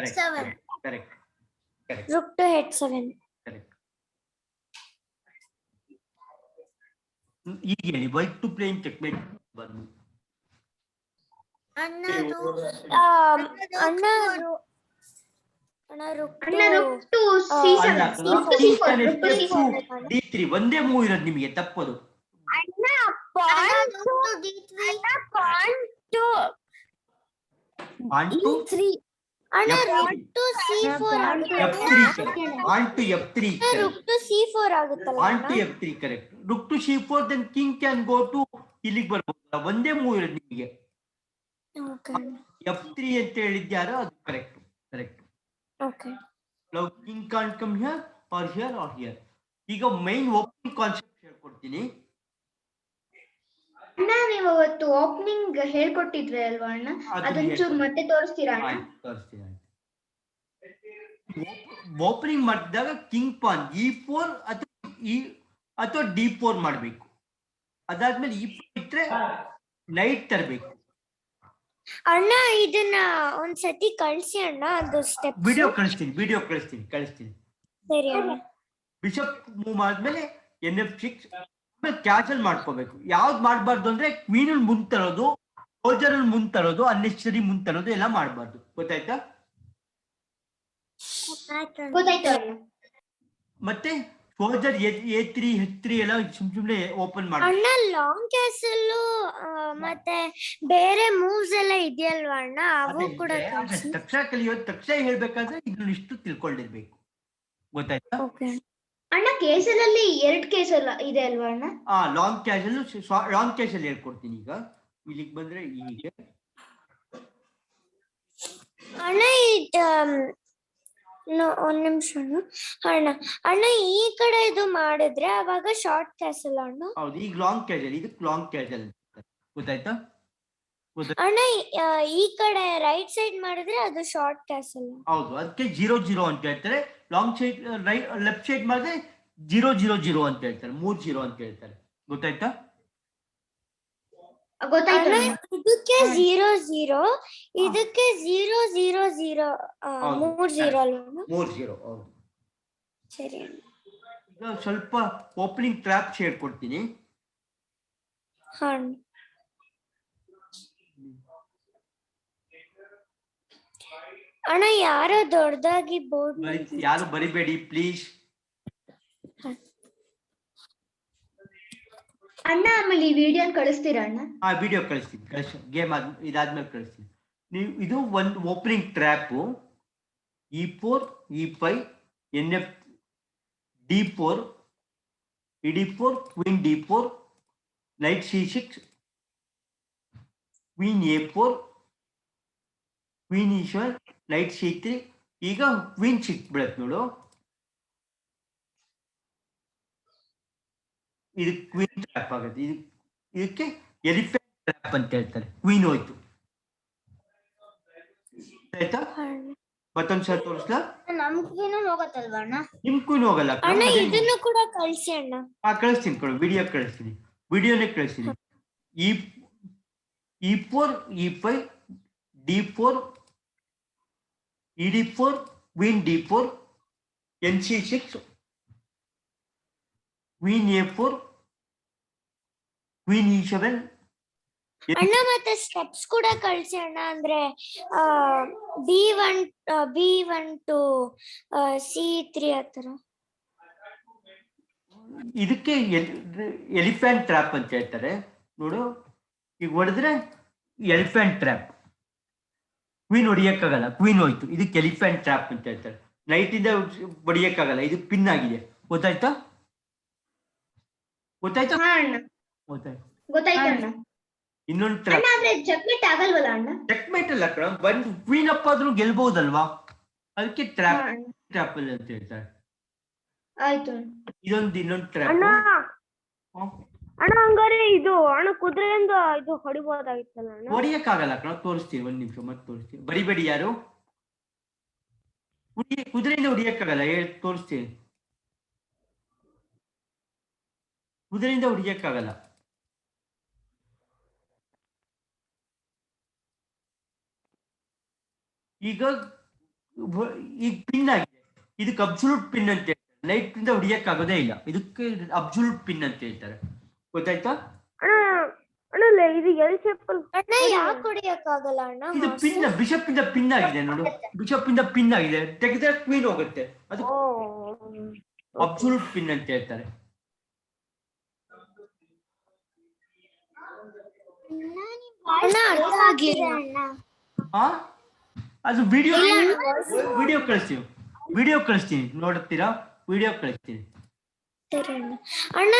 h7. Correct. rook to h7. Correct. ಈಗ ಹೇಳಿ white to play in checkmate 1 move. ಅಣ್ಣ ಅಣ್ಣ rook to c7. ಅಲ್ಲ, rook to c4. rook to c4. d3 ಒಂದೇ move ಇರೋದು ನಿಮಗೆ, ತಪ್ಪದು. ಅಣ್ಣ pawn to d3. pawn to on to e3. ಅಣ್ಣ rook to c4 f3 on to f3 rook to c4 ಆಗುತ್ತಲ್ಲ on to f3 correct. rook to c4 then king can go to ಇಲ್ಲಿಗೆ ಬರ್ಬೋದು. ಒಂದೇ move ಇರೋದು ನಿಮಗೆ. Okay f3 ಅಂತ ಹೇಳಿದ್ಯಾರೋ ಅದು correct. Okay now king can't come here or here or here. ಈಗ main opening concept ಹೇಳ್ಕೊಡ್ತೀನಿ. ಅಣ್ಣ ನೀವು ಅವತ್ತು ಓಪನಿಂಗ್ ಹೇಳ್ಕೊಟ್ಟಿದ್ರಿ ಅಲ್ವಾ ಅಣ್ಣ, ಅದೊಂಚೂರು ಮತ್ತೆ ತೋರಿಸ್ತೀರಾ ಅಣ್ಣ? ತೋರಿಸ್ತೀನಿ. ಓಪನಿಂಗ್ ಮಾಡಿದಾಗ ಕಿಂಗ್ ಪಾನ್ e4 ಅಥವಾ d4 ಮಾಡಬೇಕು. ಅದಾದ್ಮೇಲೆ e4 ಇಟ್ರೆ ನೈಟ್ ತರಬೇಕು. ಅಣ್ಣ ಇದನ್ನ ಒಂದ್ಸತಿ ಕಳ್ಸಿ ಅಣ್ಣ, ಅದು ಸ್ಟೆಪ್ ವಿಡಿಯೋ ಕಳಿಸ್ತೀನಿ. ಸರಿ ಅಣ್ಣ. ಬಿಷಪ್ ಮೂವ್ ಆದ್ಮೇಲೆ nf6 ಆಮೇಲೆ ಕ್ಯಾನ್ಸಲ್ ಮಾಡ್ಕೋಬೇಕು. ಯಾವ್ದು ಮಾಡಬಾರ್ದು ಅಂದ್ರೆ ಕ್ವೀನ್ ಮುಂದ್ ತರೋದು, ಸೋಲ್ಜರ್ ಮುಂದ್ ತರೋದು, ಅನ್ನೆಸರಿ ಮುಂದ್ ತರೋದು ಎಲ್ಲ ಮಾಡಬಾರ್ದು. ಗೊತ್ತಾಯ್ತಾ? ಗೊತ್ತಾಯ್ತು ಅಣ್ಣ. ಮತ್ತೆ ಸೋಲ್ಜರ್ a3 h3 ಎಲ್ಲ ಸುಮ್ನೆ ಓಪನ್ ಮಾಡಿ. ಅಣ್ಣ ಲಾಂಗ್ ಕ್ಯಾಸಲ್ ಮತ್ತೆ ಬೇರೆ ಮೂವ್ಸ್ ಎಲ್ಲ ಇದೆಯಲ್ವಾ ಅಣ್ಣ, ಅವು ಕೂಡ ಕಳ್ಸಿ. ತಕ್ಷಣ ಕಲಿಯೋದು, ತಕ್ಷಣ ಹೇಳ್ಬೇಕಾದ್ರೆ ಇದ್ರಲ್ಲಿ ಇಷ್ಟು ತಿಳ್ಕೊಂಡಿರ್ಬೇಕು. ಗೊತ್ತಾಯ್ತಾ? ಓಕೆ ಅಣ್ಣ ಕೇಸಲ್ಲಿ 2 ಕೇಸಲ್ಲ ಇದೆ ಅಲ್ವಾ ಅಣ್ಣ? ಲಾಂಗ್ ಕ್ಯಾಶಲ್ಲಿ ಹೇಳ್ಕೊಡ್ತೀನಿ. ಈಗ ಇಲ್ಲಿಗೆ ಬಂದ್ರೆ ಹೀಗೆ ಅಣ್ಣ ಒಂದ್ ನಿಮಿಷ ಅಣ್ಣ ಈ ಕಡೆ ಇದು ಮಾಡಿದ್ರೆ ಅವಾಗ ಶಾರ್ಟ್ ಕ್ಯಾಸಲ್ ಅಣ್ಣ. ಹೌದು, ಈಗ ಲಾಂಗ್ ಕ್ಯಾಶಲ್, ಇದಕ್ಕೆ ಲಾಂಗ್ ಕ್ಯಾಶಲ್. ಗೊತ್ತಾಯ್ತಾ? ಅಣ್ಣ ಈ ಕಡೆ ರೈಟ್ ಸೈಡ್ ಮಾಡಿದ್ರೆ ಅದು ಶಾರ್ಟ್ ಕ್ಯಾಸಲ್. ಹೌದು, ಅದಕ್ಕೆ 0-0 ಅಂತ ಹೇಳ್ತಾರೆ. ಲಾಂಗ್ ಸೈಡ್ ಲೆಫ್ಟ್ ಸೈಡ್ ಮಾಡಿದ್ರೆ 0-0-0 ಅಂತ ಹೇಳ್ತಾರೆ, 3-0 ಅಂತ ಹೇಳ್ತಾರೆ. ಗೊತ್ತಾಯ್ತಾ? ಗೊತ್ತಾಯ್ತು ಅಣ್ಣ ಅಣ್ಣ. ಇದಕ್ಕೆ 0-0, ಇದಕ್ಕೆ 0-0-0 3-0 ಅಲ್ವಾ? 3-0. ಹೌದು. ಸರಿ ಅಣ್ಣ. ಈಗ ಸ್ವಲ್ಪ ಓಪನಿಂಗ್ ಟ್ರ್ಯಾಪ್ಸ್ ಹೇಳ್ಕೊಡ್ತೀನಿ. ಅಣ್ಣ ಯಾರೋ ದೊಡ್ಡದಾಗಿ ಬೋರ್ಡ್ ಯಾರು ಬರಿಬೇಡಿ ಪ್ಲೀಸ್. ಅಣ್ಣ ಆಮೇಲೆ ಈ ವಿಡಿಯೋ ಕಳಿಸ್ತೀರಾ ಅಣ್ಣ? ವಿಡಿಯೋ ಕಳಿಸ್ತೀನಿ. ಗೇಮ್ ಇದಾದ್ಮೇಲೆ ಕಳಿಸ್ತೀನಿ. ನೀವು ಇದು ಒಂದು opening trap. e4 e5 nf d4 ed4 queen d4 knight c6 queen a4 queen e7 knight c3. ಈಗ ಕ್ವೀನ್ ಸಿಕ್ಬಿಡತ್ತೆ ನೋಡು. ಇದು ಕ್ವೀನ್ ಟ್ರ್ಯಾಪ್ ಆಗುತ್ತೆ. ಇದಕ್ಕೆ ಎಲಿಫೆಂಟ್ ಟ್ರ್ಯಾಪ್ ಅಂತ ಹೇಳ್ತಾರೆ. ಕ್ವೀನ್ ಹೋಯ್ತು. ಆಯ್ತಾ? ಮತ್ತೊಂದ್ಸಲ ತೋರಿಸ್ಲಾ? ನಮ್ ಕ್ವೀನು ಹೋಗತ್ತಲ್ವಾ ಅಣ್ಣ? ನಿಮ್ ಕ್ವೀನ್ ಹೋಗಲ್ಲ. ಅಣ್ಣ ಇದನ್ನು ಕೂಡ ಕಳ್ಸಿ ಅಣ್ಣ. ಕಳಿಸ್ತೀನಿ, ವಿಡಿಯೋ ಕಳಿಸ್ತೀನಿ, ವಿಡಿಯೋನೇ ಕಳಿಸ್ತೀನಿ. e4 e5 d4 ed4 queen d4 nc6 queen a4 queen e7. ಅಣ್ಣ ಮತ್ತೆ ಸ್ಟೆಪ್ಸ್ ಕೂಡ ಕಳ್ಸಿ ಅಣ್ಣ, ಅಂದ್ರೆ b1 to c3 ಆತರ. ಇದಕ್ಕೆ ಎಲಿಫೆಂಟ್ ಟ್ರ್ಯಾಪ್ ಅಂತ ಹೇಳ್ತಾರೆ ನೋಡು. ಈಗ ಹೊಡೆದ್ರೆ ಎಲಿಫೆಂಟ್ ಟ್ರ್ಯಾಪ್. ಕ್ವೀನ್ ಹೊಡಿಯಕ್ಕಾಗಲ್ಲ, ಕ್ವೀನ್ ಹೋಯ್ತು. ಇದಕ್ಕೆ ಎಲಿಫೆಂಟ್ ಟ್ರ್ಯಾಪ್ ಅಂತ ಹೇಳ್ತಾರೆ. ನೈಟ್ ಇಂದ ಹೊಡಿಯಕ್ಕಾಗಲ್ಲ, ಇದು ಪಿನ್ ಆಗಿದೆ. ಗೊತ್ತಾಯ್ತಾ? ಗೊತ್ತಾಯ್ತಾ? ಹಾ ಅಣ್ಣ ಗೊತ್ತಾಯ್ತು. ಗೊತ್ತಾಯ್ತು ಅಣ್ಣ. ಇನ್ನೊಂದು ಅಣ್ಣ ಟ್ರ್ಯಾಪ್. ಆದ್ರೆ ಚೆಕ್ಮೇಟ್ ಆಗಲ್ವಲ್ಲ ಅಣ್ಣ? ಚೆಕ್ಮೇಟ್ ಅಲ್ಲ ಕಣ, ಬಂದು ಕ್ವೀನ್ ಅಪ್ ಆದ್ರೂ ಗೆಲ್ಬಹುದಲ್ವಾ, ಅದಕ್ಕೆ ಟ್ರ್ಯಾಪ್ ಹಾ ಅಣ್ಣ. ಟ್ರ್ಯಾಪ್ ಅಲ್ಲಿ ಅಂತ ಹೇಳ್ತಾರೆ. ಆಯ್ತು ಇನ್ನೊಂದು ಟ್ರ್ಯಾಪ್. ಅಣ್ಣ ಅಣ್ಣ ಹಂಗಾರೆ ಇದು ಅಣ್ಣ ಕುದುರೆಯಿಂದ ಇದು ಹೊಡಿಬೋದಾಗಿತ್ತಲ್ಲ ಅಣ್ಣ? ಹೊಡಿಯಕ್ಕಾಗಲ್ಲ ಕಣ, ತೋರಿಸ್ತೀವಿ ಒಂದ್ ನಿಮಿಷ, ಮತ್ತೆ ತೋರಿಸ್ತೀವಿ. ಬರಿಬೇಡಿ ಯಾರು, ಕುದುರೆಯಿಂದ ಹೊಡಿಯಕ್ಕಾಗಲ್ಲ, ತೋರಿಸ್ತೀನಿ. ಕುದುರೆಯಿಂದ ಹೊಡಿಯಕ್ಕಾಗಲ್ಲ. ಈಗ ಪಿನ್ ಆಗಿದೆ, ಇದಕ್ಕೆ ಅಬ್ಸಲ್ಯೂಟ್ ಪಿನ್ ಅಂತ ಹೇಳ್ತಾರೆ. ಲೈಟ್ ಇಂದ ಹೊಡಿಯಕ್ಕಾಗೋದೇ ಇಲ್ಲ, ಇದಕ್ಕೆ ಅಬ್ಸಲ್ಯೂಟ್ ಪಿನ್ ಅಂತ ಹೇಳ್ತಾರೆ. ಗೊತ್ತಾಯ್ತಾ? ಅಣ್ಣ ಇದು ಎಲ್ ಶೇಪ್ ಅಣ್ಣ ಯಾಕೆ ಹೊಡಿಯಕ್ಕಾಗಲ್ಲ ಅಣ್ಣ? ಇದು ಪಿನ್, ಬಿಷಪ್ ಇಂದ ಪಿನ್ ಆಗಿದೆ ನೋಡು, ಬಿಷಪ್ ಇಂದ ಪಿನ್ ಆಗಿದೆ, ತೆಗೆದ್ರೆ ಕ್ವೀನ್ ಹೋಗುತ್ತೆ, ಅದು ಅಬ್ಸಲ್ಯೂಟ್ ಪಿನ್ ಅಂತ ಹೇಳ್ತಾರೆ. ಅಣ್ಣ ಅರ್ಥ ಆಗ್ಲಿಲ್ಲ ಅಣ್ಣ. ಆ ಅದು ವಿಡಿಯೋ ಕಳಿಸ್ತೀನಿ, ನೋಡುತ್ತೀರಾ? ವಿಡಿಯೋ ಕಳಿಸ್ತೀನಿ. ಸರಿ ಅಣ್ಣ. ಅಣ್ಣ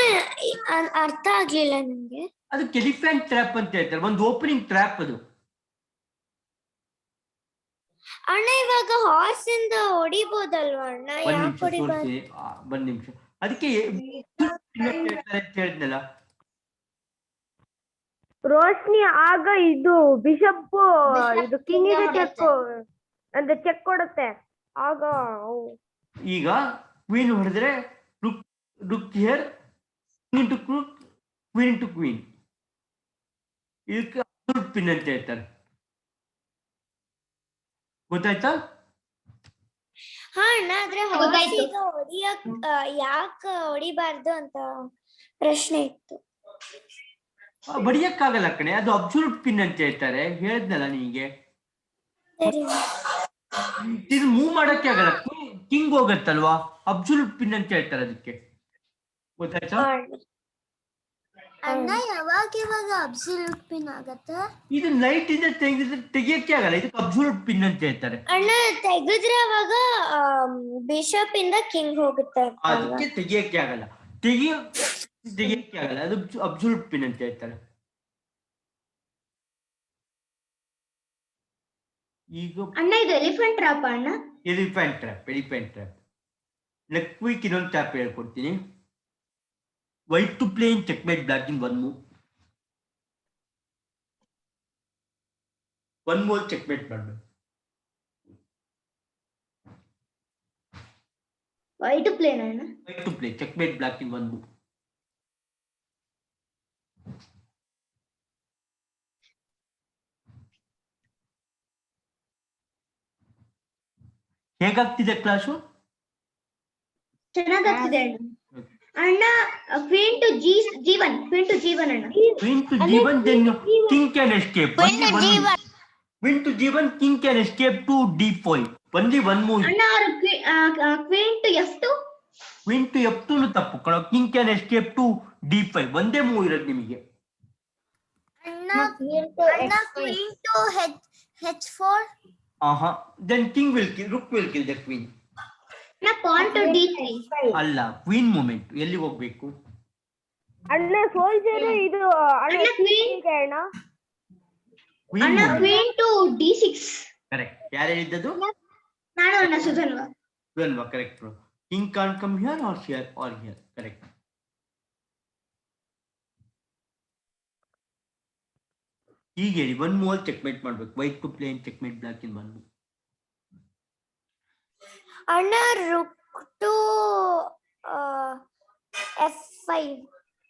ಅರ್ಥ ಆಗ್ಲಿಲ್ಲ ನಂಗೆ. ಅದು ಎಲಿಫೆಂಟ್ ಟ್ರ್ಯಾಪ್ ಅಂತ ಹೇಳ್ತಾರೆ, ಒಂದು ಓಪನಿಂಗ್ ಟ್ರ್ಯಾಪ್ ಅದು. ಅಣ್ಣ ಇವಾಗ ಹಾರ್ಸ್ ಇಂದ ಹೊಡಿಬೋದಲ್ವಾ ಅಣ್ಣ? ಯಾಕೆ ಹೊಡಿಬಾರ್ದು? ಒಂದ್ ನಿಮಿಷ, ಅದಕ್ಕೆ ಅಂತ ಹೇಳಿದ್ನಲ್ಲ. ರೋಶ್ನಿ ಆಗ ಇದು ಬಿಷಪ್ ಇದು ಕಿಂಗ್ ಗೆ ಚೆಕ್ ಅಂದ್ರೆ ಚೆಕ್ ಕೊಡುತ್ತೆ ಆಗ. ಈಗ ಕ್ವೀನ್ ಹೊಡೆದ್ರೆ rook here, into rook, queen into queen, ಇದಕ್ಕೆ ಅಬ್ಸಲ್ಯೂಟ್ ಪಿನ್ ಅಂತ ಹೇಳ್ತಾರೆ. ಗೊತ್ತಾಯ್ತಾ? ಹಾ ಅಣ್ಣ, ಆದ್ರೆ ಹಾರ್ಸ್ ಈಗ ಹೊಡಿಯಕ್ ಯಾಕೆ ಹೊಡಿಬಾರ್ದು ಅಂತ ಪ್ರಶ್ನೆ ಇತ್ತು. ಬಡಿಯಕ್ಕಾಗಲ್ಲ ಕಣೆ, ಅದು ಅಬ್ಸಲ್ಯೂಟ್ ಪಿನ್ ಅಂತ ಹೇಳ್ತಾರೆ, ಹೇಳಿದ್ನಲ್ಲ ನಿಮಗೆ. ಸರಿ ಇದು ಮೂವ್ ಮಾಡಕ್ಕೆ ಆಗಲ್ಲ, ಕಿಂಗ್ ಹೋಗತ್ತಲ್ವಾ, ಅಬ್ಸಲ್ಯೂಟ್ ಪಿನ್ ಅಂತ ಹೇಳ್ತಾರೆ ಅದಕ್ಕೆ. ಗೊತ್ತಾಯ್ತಾ? ಅಣ್ಣ ಯಾವಾಗ ಅಬ್ಸಲ್ಯೂಟ್ ಪಿನ್ ಆಗತ್ತೆ? ಇದು ನೈಟ್ ಇಂದ ತೆಗಿಯಕ್ಕೆ ಆಗಲ್ಲ, ಇದಕ್ಕೆ ಅಬ್ಸಲ್ಯೂಟ್ ಪಿನ್ ಅಂತ ಹೇಳ್ತಾರೆ. ಅಣ್ಣ ತೆಗೆದ್ರೆ ಅವಾಗ ಬಿಷಪ್ ಇಂದ ಕಿಂಗ್ ಹೋಗುತ್ತೆ. ಅದಕ್ಕೆ ತೆಗಿಯಕ್ಕೆ ಆಗಲ್ಲ, ತೆಗಿಯಕ್ಕೆ ಆಗಲ್ಲ, ಅದು ಅಬ್ಸಲ್ಯೂಟ್ ಪಿನ್ ಅಂತ ಹೇಳ್ತಾರೆ. ಈಗ ಅಣ್ಣ ಇದು ಎಲಿಫೆಂಟ್ ಟ್ರ್ಯಾಪ್ ಅಣ್ಣ? Elephant trap. ನೆಕ್ಸ್ಟ್ ವೀಕ್ ಇನ್ನೊಂದು ಟ್ರ್ಯಾಪ್ ಹೇಳ್ಕೊಡ್ತೀನಿ. White to play in checkmate black in one move checkmate ಮಾಡ್ಬೇಕು. ವೈಟ್ ಟು ಪ್ಲೇ ಅಣ್ಣ? White to play checkmate black in one move. ಹೇಗಾಗ್ತಿದೆ ಕ್ಲಾಸು? ಚೆನ್ನಾಗಾಗ್ತಿದೆ ಅಣ್ಣ. ಅಣ್ಣ ಕ್ವೀನ್ ಟು G1 ಅಣ್ಣ. Queen to G1, then king can escape. Queen to G1, king can escape to D5. Only one move. ಅಣ್ಣ ಅವರು queen to F2. Queen to F2 ತಪ್ಪು ಕಣ, king can escape to D5. ಒಂದೇ move ಇರೋದು ನಿಮಗೆ. ಅಣ್ಣ queen to H4. Then king will kill, rook will kill the queen. ಅಣ್ಣ pawn to D3. ಅಲ್ಲ, ಕ್ವೀನ್ ಮೂಮೆಂಟ್ ಎಲ್ಲಿಗೆ ಹೋಗ್ಬೇಕು? ಅಣ್ಣ ಸೋಲ್ಜರ್ ಇದು ಅಣ್ಣ ಕ್ವೀನ್ Queen ಅಣ್ಣ movement. Queen to D6. Correct. ಯಾರು ಹೇಳಿದ್ದದು? ನಾನು ಅಣ್ಣ Sudhanva. Well, correct bro. King can't come here or here or here. Correct. ಈಗ ಹೇಳಿ, ಒನ್ ಮೂವ್ ಚೆಕ್ಮೇಟ್ ಮಾಡ್ಬೇಕು. White to play in checkmate black in one move. ಅಣ್ಣ rook to F5.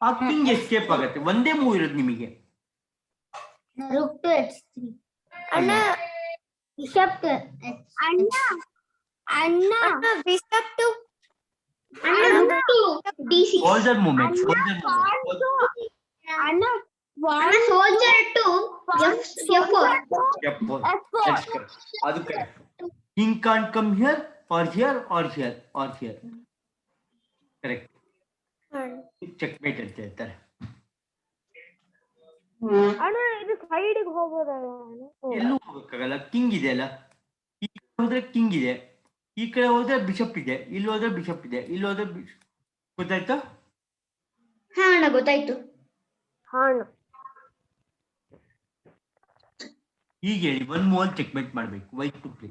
ಆ king escape ಆಗತ್ತೆ, ಒಂದೇ ಮೂವ್ ಇರೋದು ನಿಮಗೆ. Rook to H3. ಅಣ್ಣ ಬಿಷಪ್ ಟು ಅಣ್ಣ ಬಿಷಪ್ ಟು ಅಣ್ಣ ಟು D6. Soldier movement. ಅಣ್ಣ ಅಣ್ಣ soldier to F4. That's correct. ಅದು correct. King can't come here or here or here or here. Correct. Checkmate ಅಂತ ಹೇಳ್ತಾರೆ. ಅಣ್ಣ ಇದು ಸೈಡಿಗೆ ಹೋಗೋದಲ್ಲ ಅಣ್ಣ? ಎಲ್ಲೂ ಹೋಗಕ್ಕಾಗಲ್ಲ, ಕಿಂಗ್ ಇದೆ ಅಲ್ಲ. ಈ ಕಡೆ ಹೋದ್ರೆ ಕಿಂಗ್ ಇದೆ, ಈ ಕಡೆ ಹೋದ್ರೆ ಬಿಷಪ್ ಇದೆ, ಇಲ್ಲಿ ಹೋದ್ರೆ ಬಿಷಪ್ ಇದೆ, ಇಲ್ಲಿ ಹೋದ್ರೆ ಗೊತ್ತಾಯ್ತಾ? ಹಾ ಅಣ್ಣ ಗೊತ್ತಾಯ್ತು. ಹಾ ಅಣ್ಣ. ಈಗ ಹೇಳಿ, ಒನ್ ಮೂವ್ ಚೆಕ್ಮೇಟ್ ಮಾಡ್ಬೇಕು. White to play.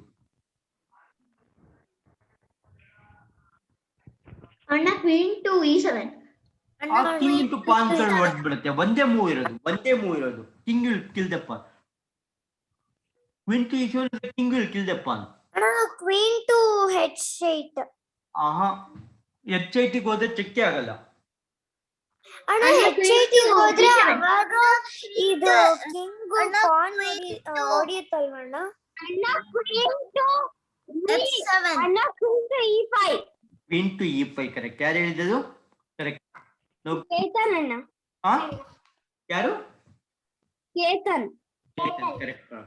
ಅಣ್ಣ ಕ್ವೀನ್ ಟು E7. ಆ ಕಿಂಗ್ ಇಂಟು ಪಾನ್ ಕಾರ್ಡ್ ಹೊಡೆದ್ ಬಿಡುತ್ತೆ. ಒಂದೇ ಮೂವ್ ಇರೋದು. King will kill the pawn. Queen to E7, king will kill the pawn. Queen to H8. ಆಹಾ, H8 ಗೆ ಹೋದ್ರೆ ಚೆಕ್ಕೆ ಆಗಲ್ಲ. ಅಣ್ಣ H8 ಹೋದ್ರೆ ಅವಾಗ ಇದು ಕಿಂಗ್ ಪಾನ್ ಹೊಡಿಯುತ್ತಲ್ವಣ್ಣ? ಅಣ್ಣ ಕ್ವೀನ್ ಟು F7. ಅಣ್ಣ queen to E5. Queen to E5 correct. ಯಾರು ಹೇಳಿದ್ದು? ಕರೆಕ್ಟ್. ಕೇತನ್ ಅಣ್ಣ. ಹಾ, ಯಾರು? Ketan.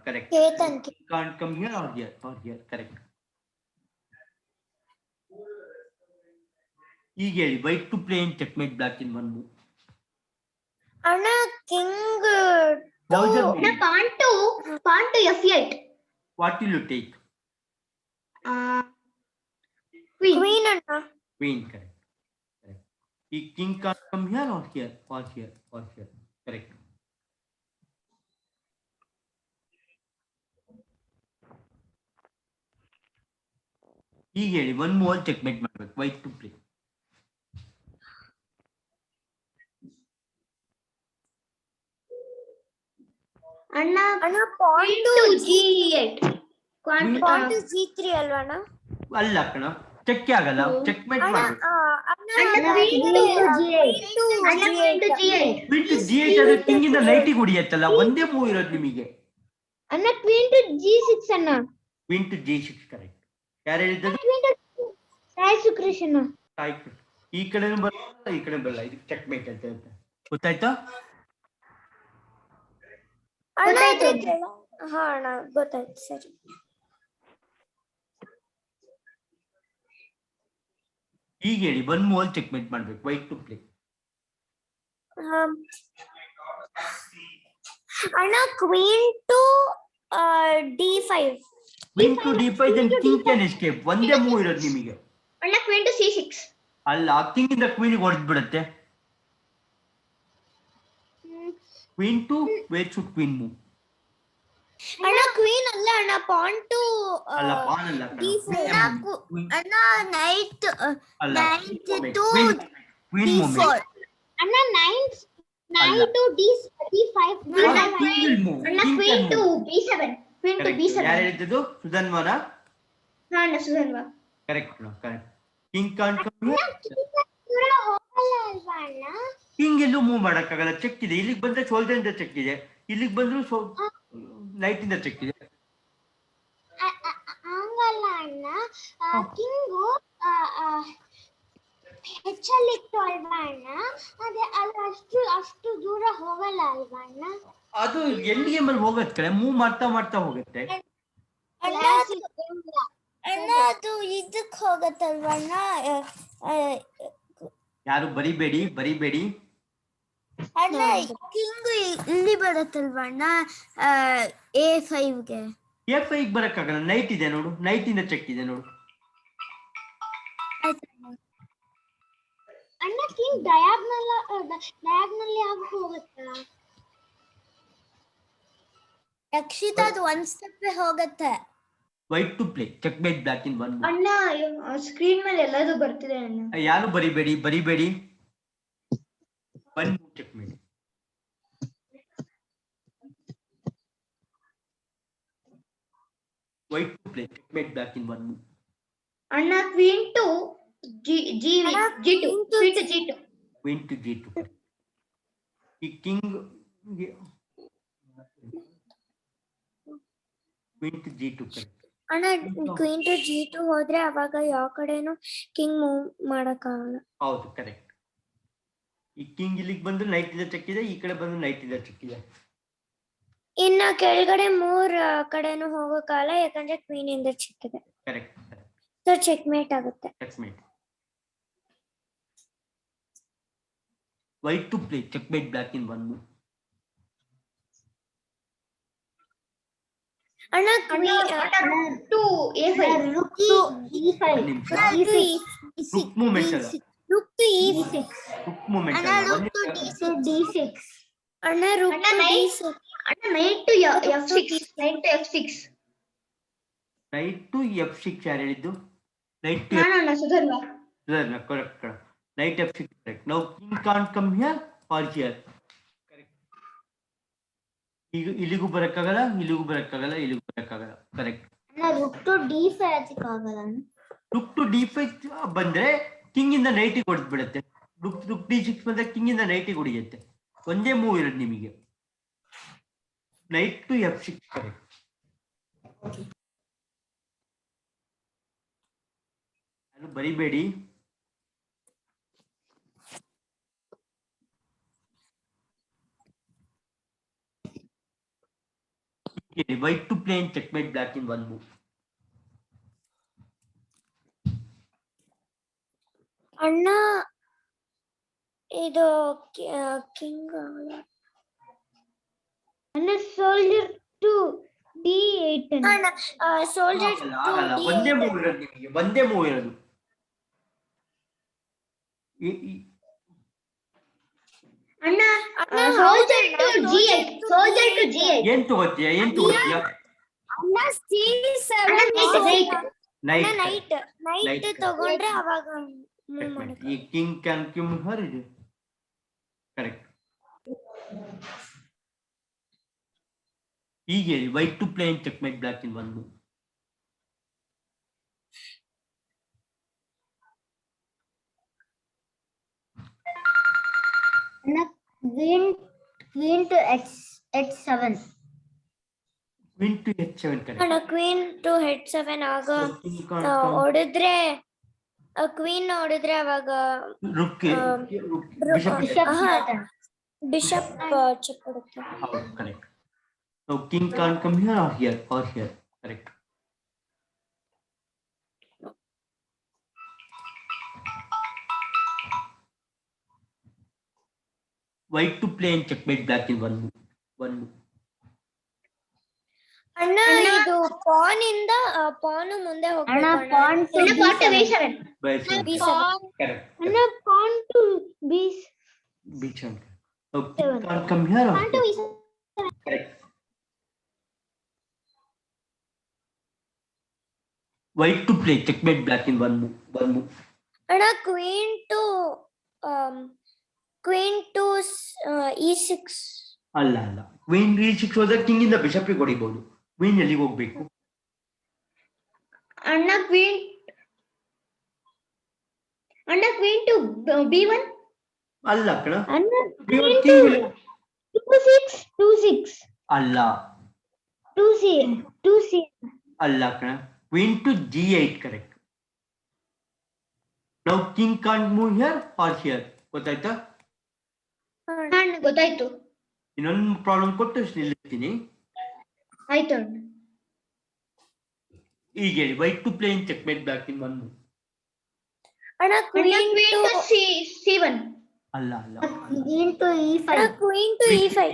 Correct. Ketan. Can't come here or here. Correct. ಈಗ ಹೇಳಿ, white to play in checkmate black in one move. ಅಣ್ಣ ಕಿಂಗ್ ಅಣ್ಣ pawn to F8. What will you take? Queen. Queen ಅಣ್ಣ. Queen correct. ಈ king can't come here or here. Correct. ಈಗ ಹೇಳಿ, one move checkmate ಮಾಡ್ಬೇಕು. White to play. ಅಣ್ಣ pawn queen to to G8. Pawn to G3 ಅಲ್ವಣ್ಣ? ಅಲ್ಲ ಕಣ, ಚೆಕ್ಕೆ ಆಗಲ್ಲ. ಚೆಕ್ಮೇಟ್ ಮಾಡ್ಬೇಕು. ಅಣ್ಣ ಕ್ವೀನ್ ಟು G8. ಅಣ್ಣ queen to G8. Queen to G8 ಆದ್ರೆ ಕಿಂಗ್ ಇಂದ ನೈಟಿಗೆ ಹೊಡಿಯತ್ತಲ್ಲ. ಒಂದೇ ಮೂವ್ ಇರೋದು ನಿಮಗೆ. ಅಣ್ಣ ಕ್ವೀನ್ ಟು G6 ಅಣ್ಣ. Queen to G6 correct. ಯಾರು ಹೇಳಿದ್ದು? ಸಾಯಿ ಸುಕ್ರೇಶ್ ಅಣ್ಣ. ಈ ಕಡೆನೂ ಬರಲ್ಲ, ಈ ಕಡೆ ಬರಲ್ಲ. ಇದು ಚೆಕ್ಮೇಟ್ ಅಂತ ಹೇಳ್ತಾರೆ. ಗೊತ್ತಾಯ್ತಾ? ಹಾ ಅಣ್ಣ ಗೊತ್ತಾಯ್ತು. ಸರಿ. ಈಗ ಹೇಳಿ, ಒನ್ ಮೂವ್ ಚೆಕ್ಮೇಟ್ ಮಾಡ್ಬೇಕು. White to play. ಅಣ್ಣ queen to D5. Queen to D5 then king can escape. ಒಂದೇ ಮೂವ್ ಇರೋದು ನಿಮಗೆ. ಅಣ್ಣ ಕ್ವೀನ್ ಟು C6. ಅಲ್ಲ, ಕಿಂಗ್ ಇಂದ ಕ್ವೀನ್ ಹೊಡೆದ್ ಬಿಡುತ್ತೆ. Queen to where should queen move. ಅಣ್ಣ ಕ್ವೀನ್ ಅಲ್ಲ ಅಣ್ಣ, ಪಾನ್ ಟು ಅಲ್ಲ, ಪಾನ್ ಅಲ್ಲ ಕಣ. ಅಣ್ಣ ನೈಟ್ ಅಲ್ಲ, ಟು ಕ್ವೀನ್ ಮೂವ್. ಅಣ್ಣ ನೈನ್ ಟು D5. ಅಣ್ಣ queen to B7. Queen to B7. ಯಾರು ಹೇಳಿದ್ದು? ಸುಧನ್ವರ. ಹಾ ಅಣ್ಣ Sudhanva. Correct. King can't come. ಹೋಗಲ್ಲ ಅಲ್ವಾ ಅಣ್ಣ? ಕಿಂಗ್ ಎಲ್ಲೂ ಮೂವ್ ಮಾಡಕ್ಕಾಗಲ್ಲ. ಚೆಕ್ ಇದೆ. ಇಲ್ಲಿಗೆ ಬಂದ್ರೆ ಸೋಲ್ಜರ್ ಇಂದ ಚೆಕ್ ಇದೆ, ಇಲ್ಲಿಗೆ ಬಂದ್ರು ನೈಟ್ ಇಂದ ಚೆಕ್ ಇದೆ. ಹಂಗಲ್ಲ ಅಣ್ಣ, ಕಿಂಗು ಹೆಚ್ಚಲ್ಲಿತ್ತು ಅಲ್ವಾ ಅಣ್ಣ? ಅದೇ ಅಲ್ಲಿ ಅಷ್ಟು ದೂರ ಹೋಗಲ್ಲ ಅಲ್ವಾ ಅಣ್ಣ? ಅದು ಎಂಡ್ ಗೇಮ್ ಅಲ್ಲಿ ಹೋಗತ್ ಕಡೆ ಮೂವ್ ಮಾಡ್ತಾ ಹೋಗುತ್ತೆ. ಅಣ್ಣ ಅದು ಇದಕ್ ಹೋಗತ್ತಲ್ವಣ್ಣ? ಯಾರು ಬರಿಬೇಡಿ. ಅಣ್ಣ ಕಿಂಗ್ ಇಲ್ಲಿ ಬರುತ್ತಲ್ವಣ್ಣ A5ಗೆ. A5 ಬರಕ್ಕಾಗಲ್ಲ. ನೈಟ್ ಇದೆ ನೋಡು, ನೈಟ್ ಇಂದ ಚೆಕ್ ಇದೆ ನೋಡು. ಅಣ್ಣ ಕಿಂಗ್ ಡಯಾಗ್ನಲ್ ಆಗಿ ಹೋಗುತ್ತಾ? ರಕ್ಷಿತಾ ಅದು ಒಂದ್ ಸ್ಟೆಪ್ ಹೋಗತ್ತೆ. White to play checkmate black in one. ಅಣ್ಣ ಸ್ಕ್ರೀನ್ ಮೇಲೆ ಎಲ್ಲದೂ ಬರ್ತಿದೆ ಅಣ್ಣ. ಯಾರು ಬರಿಬೇಡಿ. One checkmate. White to play checkmate black in one. ಅಣ್ಣ queen to G2. Queen to G2. ಈ king queen to G2 correct. ಅಣ್ಣ ಕ್ವೀನ್ ಟು G2 ಹೋದ್ರೆ ಅವಾಗ ಯಾವ ಕಡೆನೂ ಕಿಂಗ್ ಮೂವ್ ಮಾಡಕ್ಕಾಗಲ್ಲ. ಹೌದು ಕರೆಕ್ಟ್. ಈ ಕಿಂಗ್ ಇಲ್ಲಿಗೆ ಬಂದು ನೈಟ್ ಇಂದ ಚೆಕ್ ಇದೆ, ಈ ಕಡೆ ಬಂದು ನೈಟ್ ಇಂದ ಚೆಕ್ ಇದೆ. ಇನ್ನ ಕೆಳಗಡೆ 3 ಕಡೆನೂ ಹೋಗಕ್ಕಾಗಲ್ಲ, ಯಾಕಂದ್ರೆ ಕ್ವೀನ್ ಇಂದ ಚೆಕ್ ಇದೆ. ಕರೆಕ್ಟ್. ಸೊ ಚೆಕ್ಮೇಟ್ ಆಗುತ್ತೆ. Checkmate. White to play checkmate black in one move. ಅಣ್ಣ to A5 rook to E5 ಒಂದ್ ನಿಮಿಷ. ರುಕ್ ಮೂಮೆಂಟ್ ಅಲ್ಲ, ರುಕ್ ಟು E6 ರುಕ್ ಮೂಮೆಂಟ್ ಅಣ್ಣ ಅಲ್ಲ. ರುಕ್ ಟು D6 ಅಣ್ಣ ರುಕ್ ಅಣ್ಣ, ಟು ನೈಟ್ D6 ಅಣ್ಣ knight to F6 knight to F6 knight to F6 ಯಾರು ಹೇಳಿದ್ದು? ನೈಟ್ ಟು ನಾನು ಅಣ್ಣ ಸುಧರ್ವ correct. Knight F6 correct. Now king can't come here or here. Correct. ಈಗ ಇಲ್ಲಿಗೂ ಬರಕ್ಕಾಗಲ್ಲ, ಇಲ್ಲಿಗೂ ಬರಕ್ಕಾಗಲ್ಲ, ಇಲ್ಲಿಗೂ ಬರಕ್ಕಾಗಲ್ಲ. ಕರೆಕ್ಟ್. ಅಣ್ಣ ರುಕ್ ಟು D5 ಆಗಲ್ಲ ರುಕ್ ಟು D5 ಬಂದ್ರೆ king ಇಂದ ನೈಟಿಗೆ ಹೊಡೆದ್ ಬಿಡುತ್ತೆ. ರುಕ್ D6 ಬಂದ್ರೆ ಕಿಂಗ್ ಇಂದ ನೈಟಿಗೆ ಹೊಡೆಯುತ್ತೆ. ಒಂದೇ ಮೂವ್ ಇರೋದು ನಿಮಗೆ. Knight to F6 correct. ಅದು ಬರಿಬೇಡಿ. White to play and checkmate black in one move. ಅಣ್ಣ ಇದು ಕಿಂಗ್ ಅಣ್ಣ ಸೋಲ್ಜರ್ ಟು D8 ಅಣ್ಣ ಸೋಲ್ಜರ್ ಆಗಲ್ಲ, ಒಂದೇ ಮೂವ್ ಇರೋದು ನಿಮಗೆ, ಒಂದೇ ಮೂವ್ ಇರೋದು. ಅಣ್ಣ soldier to G8 soldier to G8 ಏನ್ ತಗೋತೀಯ, ಏನ್ ತಗೋತೀಯ? ಅಣ್ಣ C7 ನೈಟ್ ನೈಟ್ ತಗೊಂಡ್ರೆ ಅವಾಗ ಮೂವ್ ಮಾಡಕ್ಕೆ ಈ ಕಿಂಗ್ ಕ್ಯಾನ್ ಕ್ಯೂಮ್ ಹರ್ ಇದೆ ಕರೆಕ್ಟ್. ಈಗ ಹೇಳಿ white to play and checkmate black in one move. Queen to H7 queen to H7 correct. ಅಣ್ಣ ಕ್ವೀನ್ ಟು H7 ಆಗ ಹೊಡೆದ್ರೆ ಕ್ವೀನ್ ಹೊಡೆದ್ರೆ ಅವಾಗ ರುಕ್ ಬಿಷಪ್ ಚೆಕ್ ಕೊಡುತ್ತೆ. ಹೌದು correct. Now king can't come here or here correct. White to play and checkmate black in one move. ಅಣ್ಣ ಇದು PAN ಇಂದ ಪಾನ್ ಮುಂದೆ ಅಣ್ಣ ಹೋಗ್ಬೇಕು ಪಾನ್ ಟು ಅಣ್ಣ ಪಾರ್ಟ್ B7 Correct. ಅಣ್ಣ pawn to B7. Now king can't come here or here. Correct. White to play checkmate black in one move. ಅಣ್ಣ queen to E6 ಅಲ್ಲ ಕ್ವೀನ್ E6 ಹೋದ್ರೆ king ಇಂದ bishop ಗೆ ಹೊಡಿಬಹುದು. Queen ಎಲ್ಲಿಗೆ ಹೋಗ್ಬೇಕು? ಅಣ್ಣ ಕ್ವೀನ್ ಟು B1 ಅಲ್ಲ ಕಣ, ಅಣ್ಣ king 2 6 ಅಲ್ಲ 2 C ಅಲ್ಲ ಕಣ, ಕ್ವೀನ್ ಟು G8 ಕರೆಕ್ಟ್. ನಾವು king can't move here or here. ಗೊತ್ತಾಯ್ತಾ? ಅಣ್ಣ ಗೊತ್ತಾಯ್ತು. ಇನ್ನೊಂದು ಪ್ರಾಬ್ಲಮ್ ಕೊಟ್ಟು ನಿಲ್ಲಿಸ್ತೀನಿ. ಆಯ್ತು ಅಣ್ಣ. ಈಗ ಹೇಳಿ white to play in checkmate black in one move. ಅಣ್ಣ ಕ್ವೀನ್ ಟು C1 ಅಲ್ಲ queen to E5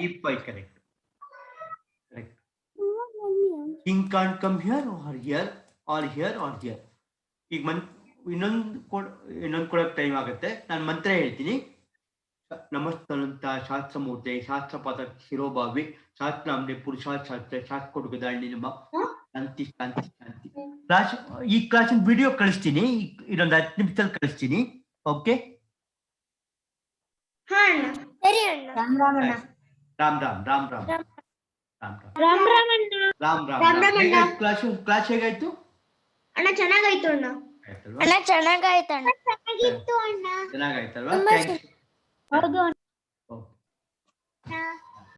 E5 correct. King can't come here or here. ಈಗ ಇನ್ನೊಂದು ಕೊಡಕ್ ಟೈಮ್ ಆಗುತ್ತೆ. ನಾನು ಮಂತ್ರ ಹೇಳ್ತೀನಿ. ನಮಸ್ತನಂತ ಶಾಸ್ತ್ರಮೂರ್ತಿ ಶಾಸ್ತ್ರಪಾತ ಶಿರೋಭಾವಿ ಶಾಸ್ತ್ರಾಮ್ನೆ ಪುರುಷಾತ್ ಶಾಸ್ತ್ರ ಶಾಸ್ತ್ರ ಕೊಡುಗದಾಳಿ ನಮ್ಮ ಶಾಂತಿ ಶಾಂತಿ ಶಾಂತಿ. ಈ ಕ್ಲಾಸಿನ ವಿಡಿಯೋ ಕಳಿಸ್ತೀನಿ, ಇನ್ನೊಂದು 10 ನಿಮಿಷದಲ್ಲಿ ಕಳಿಸ್ತೀನಿ. ಓಕೆ ಹಾ ಅಣ್ಣ. ಸರಿ ಅಣ್ಣ. ರಾಮ್ ರಾಮ್ ರಾಮ್ ಅಣ್ಣ. ಕ್ಲಾಸ್ ಹೇಗಾಯ್ತು ಅಣ್ಣ ಚೆನ್ನಾಗಾಯ್ತು ಅಣ್ಣ. ಅಣ್ಣ ಚೆನ್ನಾಗಾಯ್ತಣ್ಣ. ಚೆನ್ನಾಗಾಯ್ತಲ್ವಾ? ತುಂಬಾ ಥ್ಯಾಂಕ್ಸ್. ಹೌದು ಓಕೆ.